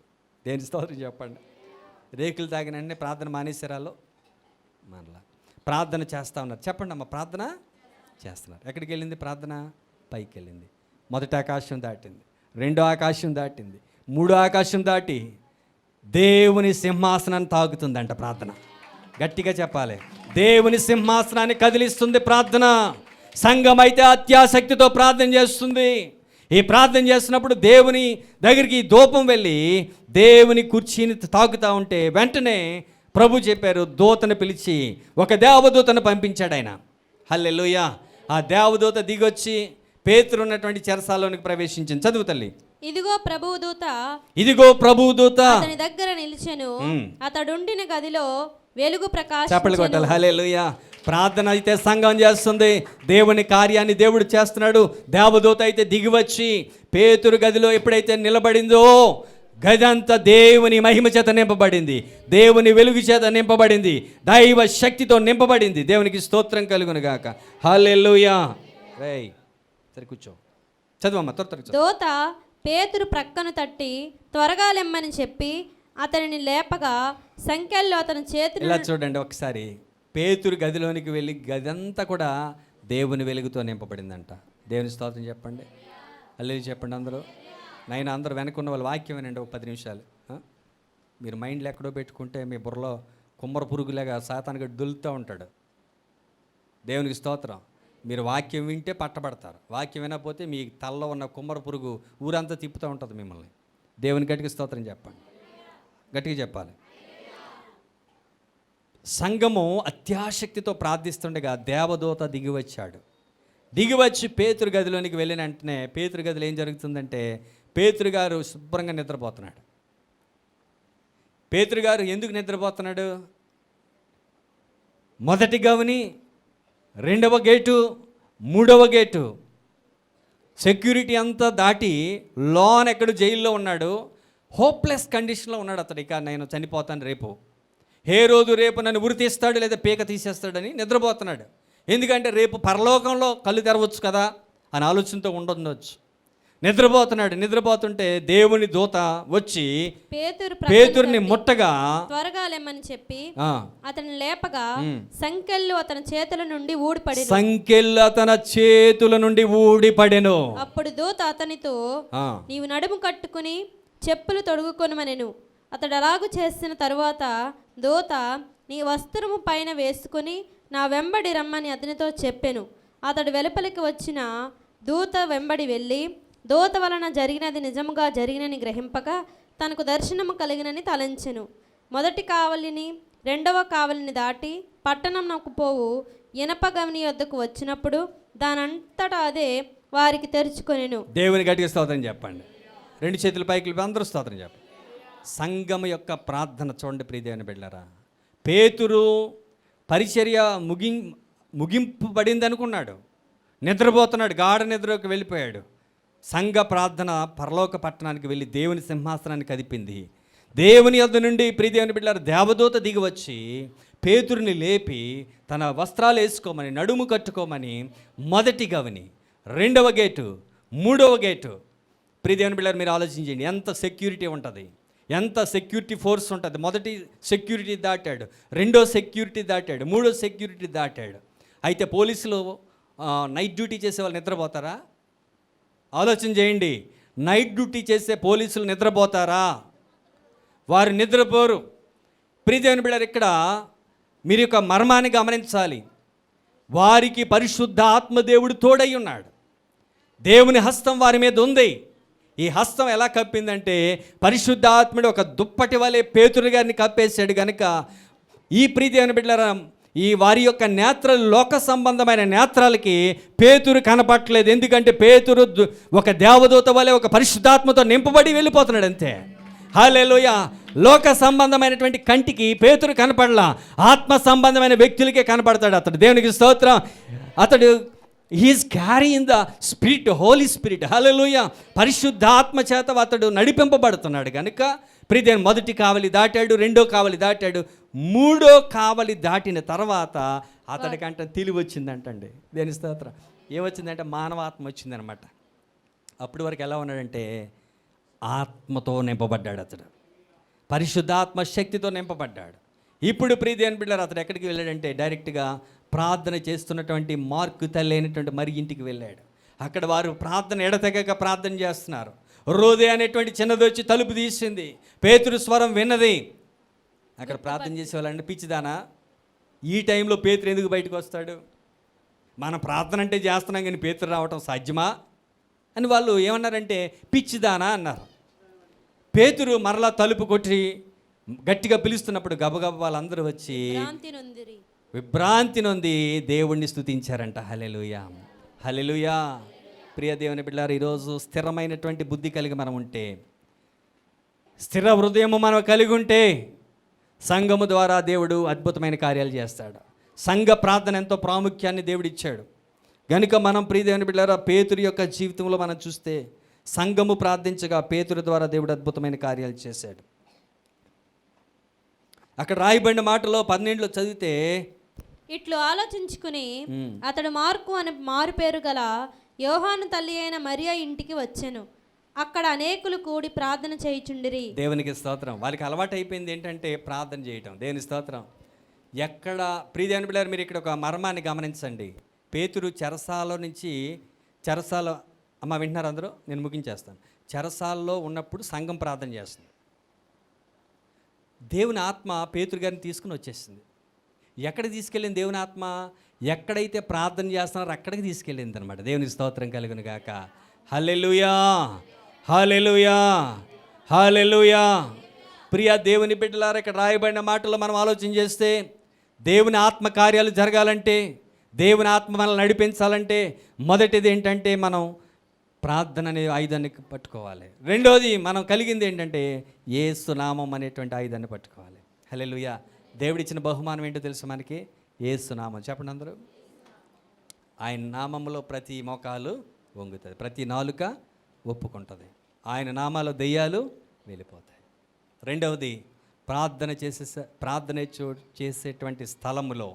దేని స్తోత్రం చెప్పండి. రేకులు తాకిన వెంటనే ప్రార్థన మానేశారాలో మనలా ప్రార్థన చేస్తూ ఉన్నారు. చెప్పండి అమ్మ, ప్రార్థన చేస్తున్నారు. ఎక్కడికి వెళ్ళింది ప్రార్థన? పైకి వెళ్ళింది. మొదటి ఆకాశం దాటింది, రెండో ఆకాశం దాటింది, మూడో ఆకాశం దాటి దేవుని సింహాసనాన్ని తాగుతుందంట ప్రార్థన. గట్టిగా చెప్పాలి. దేవుని సింహాసనాన్ని కదిలిస్తుంది ప్రార్థన. సంఘం అయితే అత్యాసక్తితో ప్రార్థన చేస్తుంది. ఈ ప్రార్థన చేస్తున్నప్పుడు దేవుని దగ్గరికి ధూపం వెళ్ళి దేవుని కుర్చీని తాకుతూ ఉంటే వెంటనే ప్రభు చెప్పారు, దూతను పిలిచి ఒక దేవదూతను పంపించాడు ఆయన. హల్లెలూయా. ఆ దేవదూత దిగొచ్చి పేతురు ఉన్నటువంటి చెరసాలోనికి ప్రవేశించింది. చదువు తల్లి. ఇదిగో ప్రభువు దూత అతని దగ్గర నిలిచెను. అతడుండిన గదిలో వెలుగు ప్రకాశించెను. చప్పట్లు కొట్టాలి. హల్లెలూయా. ప్రార్థన అయితే సంఘం చేస్తుంది, దేవుని కార్యాన్ని దేవుడు చేస్తున్నాడు. దేవదూత అయితే దిగివచ్చి పేతురు గదిలో ఎప్పుడైతే నిలబడిందో గది అంతా దేవుని మహిమ చేత నింపబడింది, దేవుని వెలుగు చేత నింపబడింది, దైవ శక్తితో నింపబడింది. దేవునికి స్తోత్రం కలుగును గాక. హల్లెలూయా. రేయ్ సరే కూర్చో, చదువమ్మా త్వర. దూత పేతురు ప్రక్కను తట్టి త్వరగా లెమ్మని చెప్పి అతనిని లేపగా సంఖ్యల్లో అతని చేతులు. ఇలా చూడండి ఒకసారి, పేతురు గదిలోనికి వెళ్ళి గదంతా కూడా దేవుని వెలుగుతో నింపబడిందంట. దేవుని స్తోత్రం చెప్పండి. హల్లెలూయా చెప్పండి అందరూ. నైనా అందరూ వెనకున్న వాళ్ళ వాక్యం వినండి ఒక 10 నిమిషాలు. మీరు మైండ్లో ఎక్కడో పెట్టుకుంటే మీ బుర్రలో కుమ్మర పురుగులాగా సాతానుగా దులుతూ ఉంటాడు. దేవునికి స్తోత్రం. మీరు వాక్యం వింటే పట్టబడతారు, వాక్యం వినకపోతే మీ తలలో ఉన్న కుమ్మర పురుగు ఊరంతా తిప్పుతూ ఉంటుంది మిమ్మల్ని. దేవుని గట్టిగా స్తోత్రం చెప్పండి, గట్టిగా చెప్పాలి. సంఘము అత్యాశక్తితో ప్రార్థిస్తుండగా దేవదూత దిగివచ్చాడు. దిగివచ్చి పేతురు గదిలోనికి వెళ్ళిన వెంటనే పేతురు గదిలో ఏం జరుగుతుందంటే పేతురు గారు శుభ్రంగా నిద్రపోతున్నాడు. పేతురు గారు ఎందుకు నిద్రపోతున్నాడు? మొదటి గవని, రెండవ గేటు, మూడవ గేటు సెక్యూరిటీ అంతా దాటి లోన్ ఎక్కడు జైల్లో ఉన్నాడు. హోప్లెస్ కండిషన్లో ఉన్నాడు అతడు. ఇక నేను చనిపోతాను రేపు, రేపు నన్ను ఉరి తీస్తాడు లేదా పీక తీసేస్తాడని నిద్రపోతున్నాడు. ఎందుకంటే రేపు పరలోకంలో కళ్ళు తెరవచ్చు కదా అని ఆలోచనతో ఉండొచ్చు. నిద్రపోతుంటే దేవుని దూత వచ్చి పేతురుని ముట్టగా త్వరగా లెమ్మని చెప్పి అతని లేపగా సంకెళ్ళు అతని చేతుల నుండి ఊడిపడెను. అప్పుడు దూత అతనితో నీవు నడుము కట్టుకుని చెప్పులు తొడుగుకొనుమనెను. అతడు అలాగు చేసిన తరువాత దూత నీ వస్త్రము పైన వేసుకుని నా వెంబడి రమ్మని అతనితో చెప్పెను. అతడు వెలుపలికి వచ్చిన దూత వెంబడి వెళ్ళి దూత వలన జరిగినది నిజముగా జరిగినని గ్రహింపక తనకు దర్శనము కలిగినని తలంచెను. మొదటి కావలిని రెండవ కావలిని దాటి పట్టణంకు పోవు ఇనప గవని వద్దకు వచ్చినప్పుడు దానంతటా అదే వారికి తెరుచుకొనెను. దేవుని గట్టిగా స్తోత్రం చెప్పండి. 2 చేతుల పైకి అందరూ స్తోత్రం చెప్పండి. సంఘం యొక్క ప్రార్థన చూడండి ప్రియదేవుని బిడ్డలారా. పేతురు పరిచర్య ముగింపబడింది అనుకున్నాడు, నిద్రపోతున్నాడు, గాఢ నిద్రలోకి వెళ్ళిపోయాడు. సంఘ ప్రార్థన పరలోక పట్టణానికి వెళ్ళి దేవుని సింహాసనాన్ని కదిపింది. దేవుని యొద్ద నుండి ప్రియదేవుని బిడ్డలారా దేవదూత దిగివచ్చి పేతురుని లేపి తన వస్త్రాలు వేసుకోమని, నడుము కట్టుకోమని మొదటి గవని, రెండవ గేటు, మూడవ గేటు. ప్రియదేవుని బిడ్డలారా మీరు ఆలోచించండి, ఎంత సెక్యూరిటీ ఉంటుంది, ఎంత సెక్యూరిటీ ఫోర్స్ ఉంటుంది. మొదటి సెక్యూరిటీ దాటాడు, రెండో సెక్యూరిటీ దాటాడు, మూడో సెక్యూరిటీ దాటాడు. అయితే పోలీసులు నైట్ డ్యూటీ చేసే వాళ్ళు నిద్రపోతారా? ఆలోచన చేయండి. నైట్ డ్యూటీ చేసే పోలీసులు నిద్రపోతారా? వారు నిద్రపోరు. ప్రియదేవుని బిడ్డలారా ఇక్కడ మీరు యొక్క మర్మాన్ని గమనించాలి. వారికి పరిశుద్ధ ఆత్మదేవుడు తోడై ఉన్నాడు. దేవుని హస్తం వారి మీద ఉంది. ఈ హస్తం ఎలా కప్పిందంటే పరిశుద్ధ ఆత్ముడు ఒక దుప్పటి వలె పేతురు గారిని కప్పేశాడు. కనుక ఈ ప్రియదేవుని బిడ్డలారా ఈ వారి యొక్క నేత్రాలు లోక సంబంధమైన నేత్రాలకి పేతురు కనపట్లేదు. ఎందుకంటే పేతురు ఒక దేవదూత వలె ఒక పరిశుద్ధాత్మతో నింపబడి వెళ్ళిపోతున్నాడు అంతే. హల్లెలూయా. లోక సంబంధమైనటువంటి కంటికి పేతురు కనపడలా, ఆత్మ సంబంధమైన వ్యక్తులకే కనపడతాడు అతడు. దేవునికి స్తోత్రం. అతడు he is carrying the spirit, holy spirit. Hallelujah. పరిశుద్ధాత్మ చేత అతడు నడిపింపబడుతున్నాడు. కనుక ప్రియదేవుని మొదటి కావలి దాటాడు, రెండో కావలి దాటాడు, మూడో కావలి దాటిన తర్వాత అతడికంటే తెలివి వచ్చిందంటండి. దేని స్తోత్రం. ఏమొచ్చిందంటే మానవాత్మ వచ్చిందనమాట. అప్పటి వరకు ఎలా ఉన్నాడంటే ఆత్మతో నింపబడ్డాడు అతడు, పరిశుద్ధాత్మ శక్తితో నింపబడ్డాడు. ఇప్పుడు ప్రియదేవుని బిడ్డలారా అతడు ఎక్కడికి వెళ్ళాడంటే డైరెక్ట్గా ప్రార్థన చేస్తున్నటువంటి మార్కు తల్లి అయినటువంటి మరి ఇంటికి వెళ్ళాడు. అక్కడ వారు ప్రార్థన ఎడతెగక ప్రార్థన చేస్తున్నారు. రోదే అనేటువంటి చిన్నది వచ్చి తలుపు తీసింది. పేతురు స్వరం విన్నది. అక్కడ ప్రార్థన చేసేవాళ్ళంటే పిచ్చిదానా, ఈ టైంలో పేతురు ఎందుకు బయటకు వస్తాడు? మనం ప్రార్థన అంటే చేస్తున్నాం కానీ పేతురు రావటం సాధ్యమా అని వాళ్ళు ఏమన్నారంటే పిచ్చిదానా అన్నారు. పేతురు మరలా తలుపు కొట్టి గట్టిగా పిలుస్తున్నప్పుడు గబగబ వాళ్ళందరూ వచ్చి విభ్రాంతి నొంది దేవుణ్ణి స్తుతించారంట. హల్లెలూయా, హల్లెలూయా. ప్రియ దేవుని బిడ్డలారా, ఈరోజు స్థిరమైనటువంటి బుద్ధి కలిగి మనం ఉంటే, స్థిర హృదయము మనం కలిగి ఉంటే సంఘము ద్వారా దేవుడు అద్భుతమైన కార్యాలు చేస్తాడు. సంఘ ప్రార్థన ఎంతో ప్రాముఖ్యాన్ని దేవుడు ఇచ్చాడు గనుక మనం ప్రియ దేవుని బిడ్డలారా పేతురు యొక్క జీవితంలో మనం చూస్తే సంఘము ప్రార్థించగా పేతురు ద్వారా దేవుడు అద్భుతమైన కార్యాలు చేశాడు. అక్కడ రాయబడిన మాటలో 12లో చదివితే, ఇట్లు ఆలోచించుకుని అతడు మార్కు అని మారు పేరు గల యోహాను తల్లి అయిన మరియా ఇంటికి వచ్చెను. అక్కడ అనేకులు కూడి ప్రార్థన చేయుచుండిరి. దేవునికి స్తోత్రం. వాళ్ళకి అలవాటు అయిపోయింది ఏంటంటే ప్రార్థన చేయటం. దేవుని స్తోత్రం. ఎక్కడ ప్రియ దేవుని బిడ్డలారా, మీరు ఇక్కడ ఒక మర్మాన్ని గమనించండి. పేతురు చెరసాల అమ్మ వింటున్నారు అందరూ, నేను ముగించేస్తాను. చెరసాల్లో ఉన్నప్పుడు సంఘం ప్రార్థన చేస్తుంది. దేవుని ఆత్మ పేతురు గారిని తీసుకుని వచ్చేసింది. ఎక్కడికి తీసుకెళ్ళింది దేవుని ఆత్మ? ఎక్కడైతే ప్రార్థన చేస్తున్నారో అక్కడికి తీసుకెళ్ళింది అనమాట. దేవునికి స్తోత్రం కలుగును గాక. హల్లెలూయా, హల్లెలూయా, హల్లెలూయా. ప్రియ దేవుని బిడ్డలారా, ఇక్కడ రాయబడిన మాటల్లో మనం ఆలోచన చేస్తే దేవుని ఆత్మ కార్యాలు జరగాలంటే, దేవుని ఆత్మ మనల్ని నడిపించాలంటే మొదటిది ఏంటంటే మనం ప్రార్థన అనే ఆయుధాన్ని పట్టుకోవాలి. రెండోది మనం కలిగింది ఏంటంటే యేసు నామం అనేటువంటి ఆయుధాన్ని పట్టుకోవాలి. హల్లెలూయా. దేవుడిచ్చిన బహుమానం ఏంటో తెలుసు మనకి? యేసు నామం. చెప్పండి అందరూ. ఆయన నామంలో ప్రతి మోకాలు వంగుతుంది, ప్రతి నాలుక ఒప్పుకుంటుంది. ఆయన నామాలో దెయ్యాలు వెళ్ళిపోతాయి. రెండవది ప్రార్థన చేసేటువంటి స్థలములో,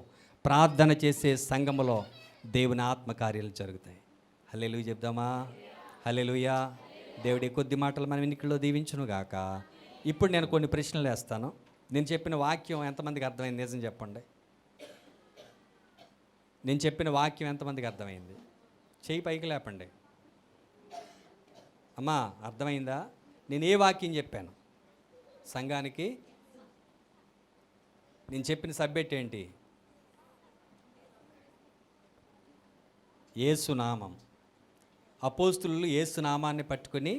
ప్రార్థన చేసే సంఘములో దేవుని ఆత్మకార్యాలు జరుగుతాయి. హల్లెలూయా చెప్దామా? హల్లెలూయా. దేవుడి కొద్ది మాటలు మనం ఎన్నికల్లో దీవించును గాక. ఇప్పుడు నేను కొన్ని ప్రశ్నలు వేస్తాను. నేను చెప్పిన వాక్యం ఎంతమందికి అర్థమైంది? నిజం చెప్పండి. నేను చెప్పిన వాక్యం ఎంతమందికి అర్థమైంది? చేయి పైకి లేపండి. అమ్మా అర్థమైందా? నేను ఏ వాక్యం చెప్పాను సంఘానికి? నేను చెప్పిన సబ్జెక్ట్ ఏంటి? యేసునామం. అపోస్తులు యేసునామాన్ని పట్టుకొని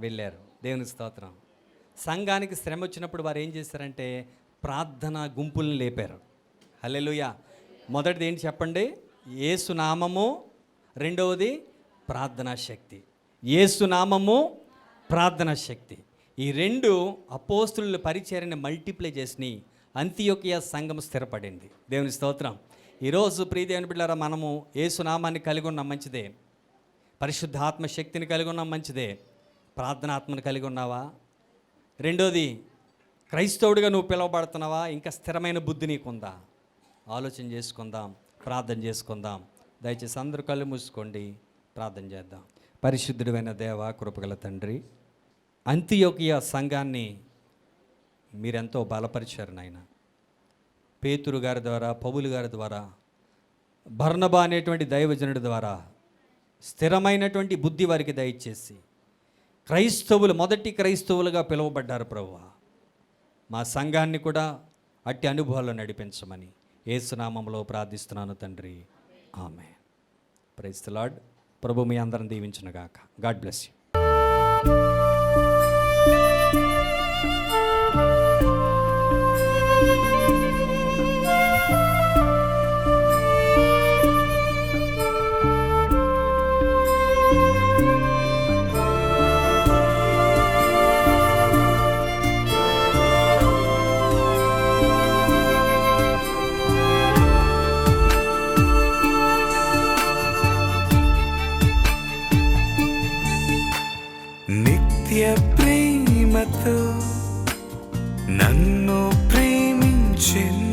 వెళ్ళారు. దేవునికి స్తోత్రం. సంఘానికి శ్రమ వచ్చినప్పుడు వారు ఏం చేశారంటే ప్రార్థన గుంపులను లేపారు. హల్లెలూయా. మొదటిది ఏంటి చెప్పండి? యేసునామము. రెండవది ప్రార్థనా శక్తి. యేసునామము, ప్రార్థనా శక్తి. ఈ రెండు అపోస్తుల పరిచర్యని మల్టిప్లై చేసి అంతియోకియా సంఘం స్థిరపడింది. దేవుని స్తోత్రం. ఈరోజు ప్రియ దేవుని బిడ్డలారా, మనము యేసునామాన్ని కలిగి ఉన్నాం, మంచిదే. పరిశుద్ధాత్మ శక్తిని కలిగి ఉన్నాం, మంచిదే. ప్రార్థనాత్మను కలిగి ఉన్నావా? రెండోది, క్రైస్తవుడిగా నువ్వు పిలువబడుతున్నావా? ఇంకా స్థిరమైన బుద్ధి నీకుందా? ఆలోచన చేసుకుందాం, ప్రార్థన చేసుకుందాం. దయచేసి అందరూ కళ్ళు మూసుకోండి, ప్రార్థన చేద్దాం. పరిశుద్ధుడైన దేవ, కృపగల తండ్రి, అంతియోకియా సంఘాన్ని మీరెంతో బలపరిచారు నాయన. పేతురు గారి ద్వారా, పౌలు గారి ద్వారా, బర్నబా అనేటువంటి దైవజనుడి ద్వారా స్థిరమైనటువంటి బుద్ధి వారికి దయచేసి క్రైస్తవులు, మొదటి క్రైస్తవులుగా పిలువబడ్డారు ప్రభువా. మా సంఘాన్ని కూడా అట్టి అనుభవాల్లో నడిపించమని యేసునామంలో ప్రార్థిస్తున్నాను తండ్రి. ఆమేన్. Praise the Lord. ప్రభు మీ అందరం దీవించునుగాక. God bless you. ప్రేమతో నన్ను ప్రేమించెన్,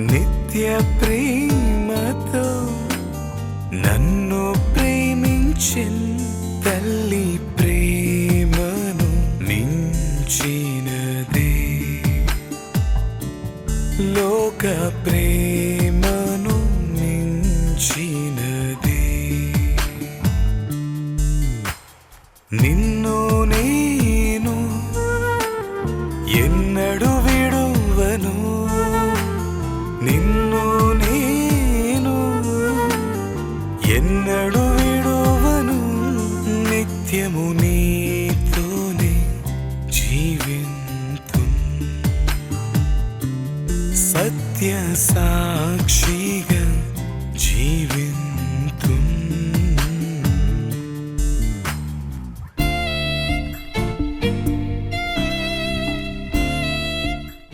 నిత్య ప్రేమతో నన్ను ప్రేమించెన్. తల్లి ప్రేమను మించినదే, లోక ప్రేమను మించినదే. నిన్ను నేను ఎన్నడూ విడువను, నిన్ను నేను సాక్షిగా జీవి